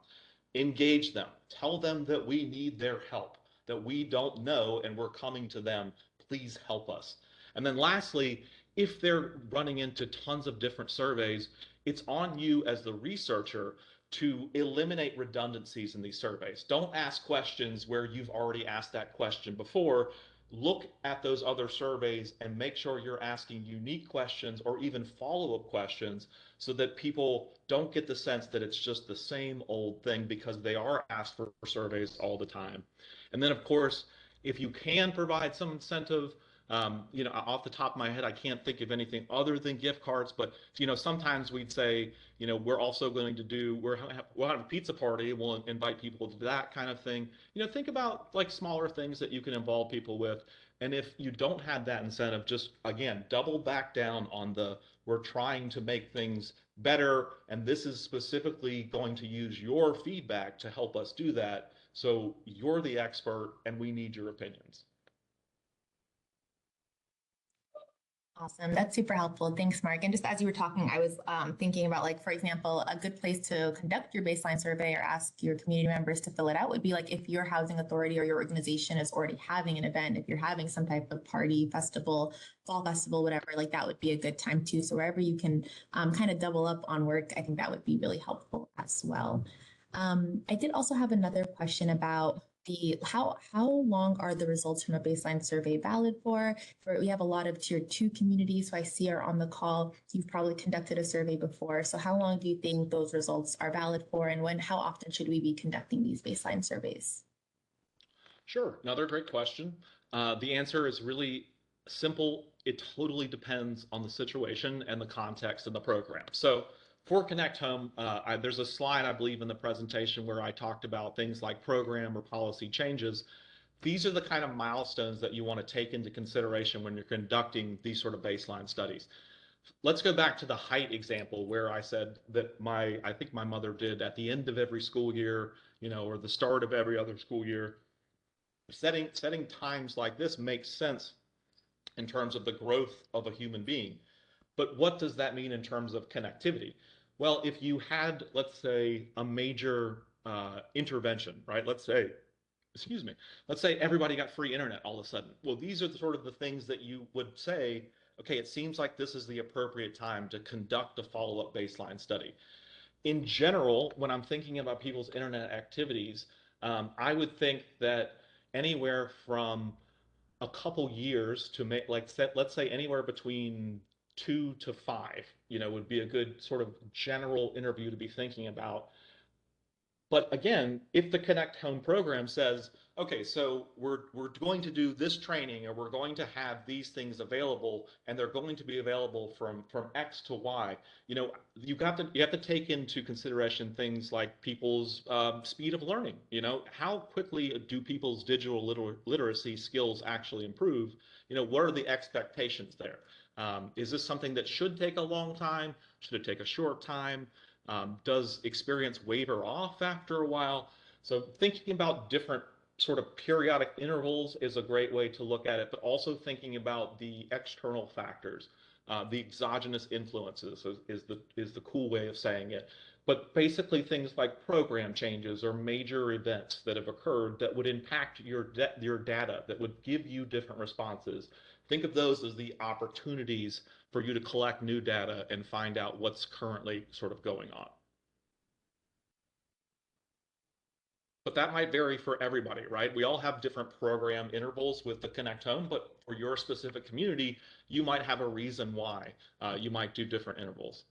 [SPEAKER 3] Engage them. Tell them that we need their help, that we don't know and we're coming to them. Please help us. And then lastly, if they're running into tons of different surveys, it's on you as the researcher to eliminate redundancies in these surveys. Don't ask questions where you've already asked that question before. Look at those other surveys and make sure you're asking unique questions or even follow-up questions, so that people don't get the sense that it's just the same old thing, because they are asked for surveys all the time. And then, of course, if you can provide some incentive, off the top of my head, I can't think of anything other than gift cards, but, sometimes we'd say, we're also going to we'll have a pizza party, we'll invite people to that kind of thing. Think about like smaller things that you can involve people with. And if you don't have that incentive, just again, double back down on we're trying to make things better, and this is specifically going to use your feedback to help us do that. So you're the expert and we need your opinions.
[SPEAKER 2] Awesome. That's super helpful. Thanks, Mark. And just as you were talking, I was thinking about, like, for example, a good place to conduct your baseline survey or ask your community members to fill it out would be like if your housing authority or your organization is already having an event, if you're having some type of party, festival, fall festival, whatever, like that would be a good time too. So wherever you can kind of double up on work, I think that would be really helpful as well. I did also have another question about how long are the results from a baseline survey valid for? We have a lot of tier 2 communities who I see are on the call. You've probably conducted a survey before. So how long do you think those results are valid for, and how often should we be conducting these baseline surveys?
[SPEAKER 3] Sure, another great question. The answer is really simple. It totally depends on the situation and the context of the program. So for Connect Home, there's a slide, I believe, in the presentation where I talked about things like program or policy changes. These are the kind of milestones that you want to take into consideration when you're conducting these sort of baseline studies. Let's go back to the height example where I said that I think my mother did at the end of every school year, or the start of every other school year. Setting times like this makes sense in terms of the growth of a human being. But what does that mean in terms of connectivity? Well, if you had, let's say, a major intervention, right? Let's say everybody got free internet all of a sudden. Well, these are the sort of the things that you would say, okay, it seems like this is the appropriate time to conduct a follow-up baseline study. In general, when I'm thinking about people's internet activities, I would think that anywhere from a couple years to make, let's say anywhere between 2 to 5, would be a good sort of general interview to be thinking about. But again, if the Connect Home program says, okay, so we're going to do this training, or we're going to have these things available, and they're going to be available from X to Y, you have to take into consideration things like people's speed of learning. How quickly do people's digital literacy skills actually improve? What are the expectations there? Is this something that should take a long time? Should it take a short time? Does experience waver off after a while? So thinking about different sort of periodic intervals is a great way to look at it, but also thinking about the external factors, the exogenous influences is the cool way of saying it. But basically things like program changes or major events that have occurred that would impact your data, that would give you different responses. Think of those as the opportunities for you to collect new data and find out what's currently sort of going on. But that might vary for everybody, right? We all have different program intervals with the Connect Home, but for your specific community, you might have a reason why you might do different intervals.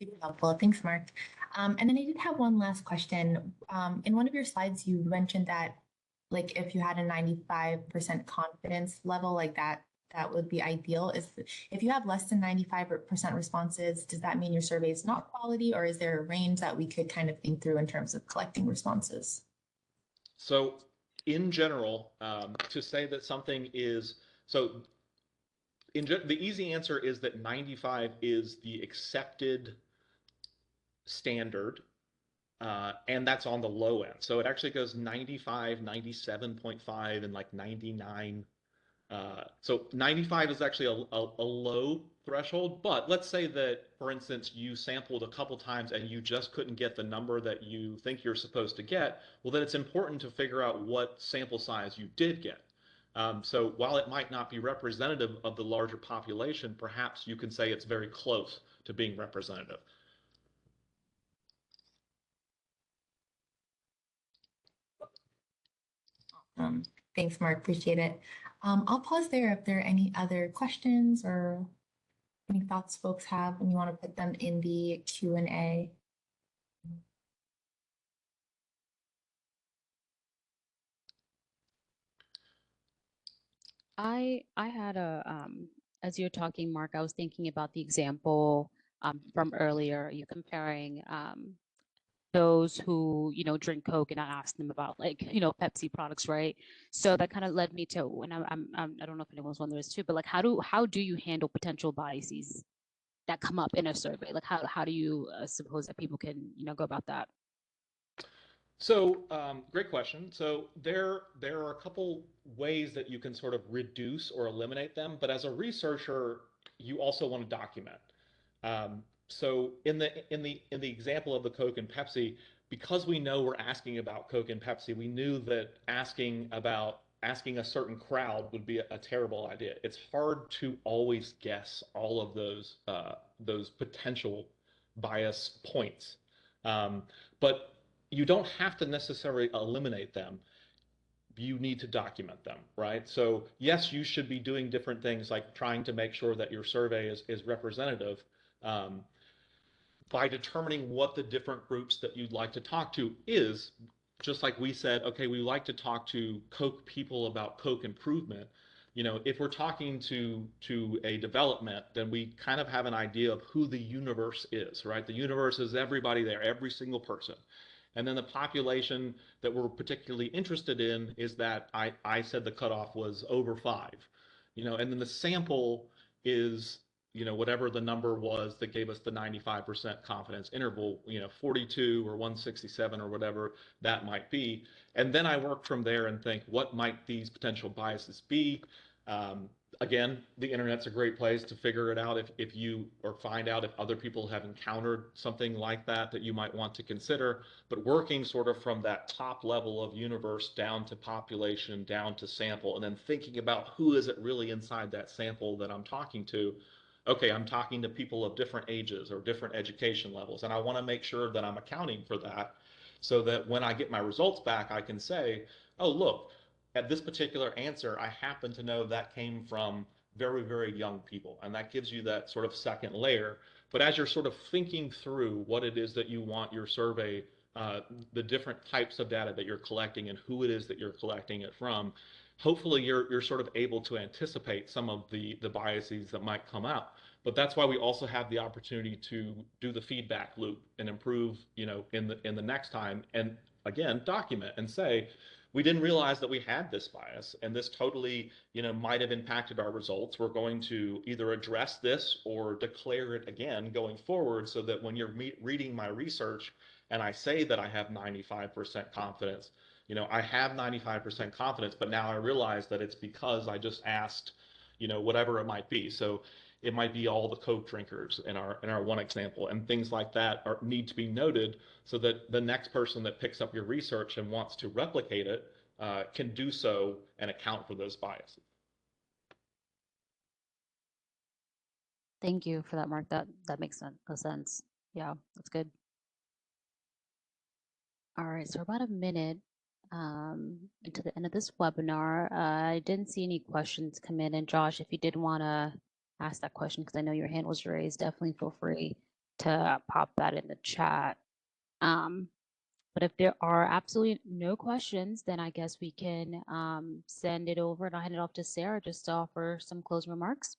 [SPEAKER 2] Super helpful. Thanks, Mark. And then I did have one last question. In one of your slides, you mentioned that like if you had a 95% confidence level, like that would be ideal. If you have less than 95% responses, does that mean your survey is not quality, or is there a range that we could kind of think through in terms of collecting responses?
[SPEAKER 3] So in general, to say that something is, the easy answer is that 95 is the accepted standard, and that's on the low end. So it actually goes 95, 97.5, and like 99. So 95 is actually a low threshold, but let's say that, for instance, you sampled a couple times and you just couldn't get the number that you think you're supposed to get. Well, then it's important to figure out what sample size you did get. So while it might not be representative of the larger population, perhaps you can say it's very close to being representative.
[SPEAKER 2] Thanks, Mark. Appreciate it. I'll pause there if there are any other questions or any thoughts folks have, and you want to put them in the Q&A.
[SPEAKER 4] I had as you're talking, Mark, I was thinking about the example from earlier, you comparing those who, drink Coke and not ask them about like, Pepsi products, right? So that kind of led me to, and I don't know if anyone's wondering this too, but like, how do you handle potential biases that come up in a survey? Like, how do you suppose that people can, go about that?
[SPEAKER 3] So, great question. So there are a couple ways that you can sort of reduce or eliminate them, but as a researcher, you also want to document. So in the example of the Coke and Pepsi, because we know we're asking about Coke and Pepsi, we knew that asking a certain crowd would be a terrible idea. It's hard to always guess all of those potential bias points, but you don't have to necessarily eliminate them. You need to document them, right? So yes, you should be doing different things like trying to make sure that your survey is representative, um, by determining what the different groups that you'd like to talk to is. Just like we said, okay, we like to talk to Coke people about Coke improvement. If we're talking to a development, then we kind of have an idea of who the universe is, right? The universe is everybody there, every single person. And then the population that we're particularly interested in is that I said the cutoff was over 5. And then the sample is, whatever the number was that gave us the 95% confidence interval, 42 or 167 or whatever that might be. And then I work from there and think, what might these potential biases be? Again, the internet's a great place to figure it out if you or find out if other people have encountered something like that you might want to consider. But working sort of from that top level of universe down to population, down to sample, and then thinking about who is it really inside that sample that I'm talking to. Okay, I'm talking to people of different ages or different education levels, and I want to make sure that I'm accounting for that so that when I get my results back, I can say, oh, look, at this particular answer, I happen to know that came from very, very young people. And that gives you that sort of second layer. But as you're sort of thinking through what it is that you want your survey, the different types of data that you're collecting and who it is that you're collecting it from, hopefully you're sort of able to anticipate some of the biases that might come out. But that's why we also have the opportunity to do the feedback loop and improve, in the next time, and again document and say, we didn't realize that we had this bias, and this totally, might have impacted our results. We're going to either address this or declare it again going forward, so that when you're reading my research and I say that I have 95% confidence, I have 95% confidence, but now I realize that it's because I just asked, whatever it might be. So it might be all the Coke drinkers in our one example, and things like that need to be noted, so that the next person that picks up your research and wants to replicate it can do so and account for those biases.
[SPEAKER 4] Thank you for that, Mark. That makes a sense. Yeah, that's good. All right, so about a minute into the end of this webinar. I didn't see any questions come in. And Josh, if you did want to ask that question, because I know your hand was raised, definitely feel free to pop that in the chat. But if there are absolutely no questions, then I guess we can send it over, and I'll hand it off to Sarah just to offer some closing remarks.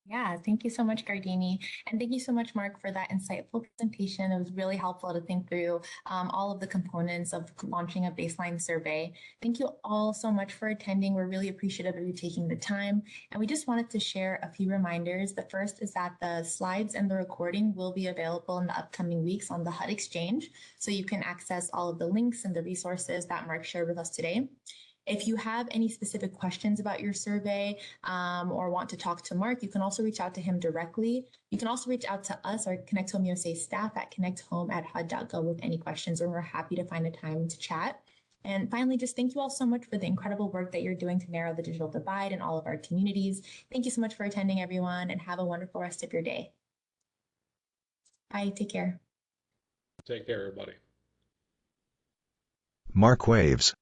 [SPEAKER 2] Yeah, thank you so much, Gardini. And thank you so much, Mark, for that insightful presentation. It was really helpful to think through all of the components of launching a baseline survey. Thank you all so much for attending. We're really appreciative of you taking the time. And we just wanted to share a few reminders. The first is that the slides and the recording will be available in the upcoming weeks on the HUD Exchange, so you can access all of the links and the resources that Mark shared with us today. If you have any specific questions about your survey or want to talk to Mark, you can also reach out to him directly. You can also reach out to us, our ConnectHomeUSA staff at connecthome@hud.gov with any questions, and we're happy to find a time to chat. And finally, just thank you all so much for the incredible work that you're doing to narrow the digital divide in all of our communities. Thank you so much for attending, everyone, and have a wonderful rest of your day. Bye. Take care.
[SPEAKER 3] Take care, everybody.
[SPEAKER 1] Mark waves.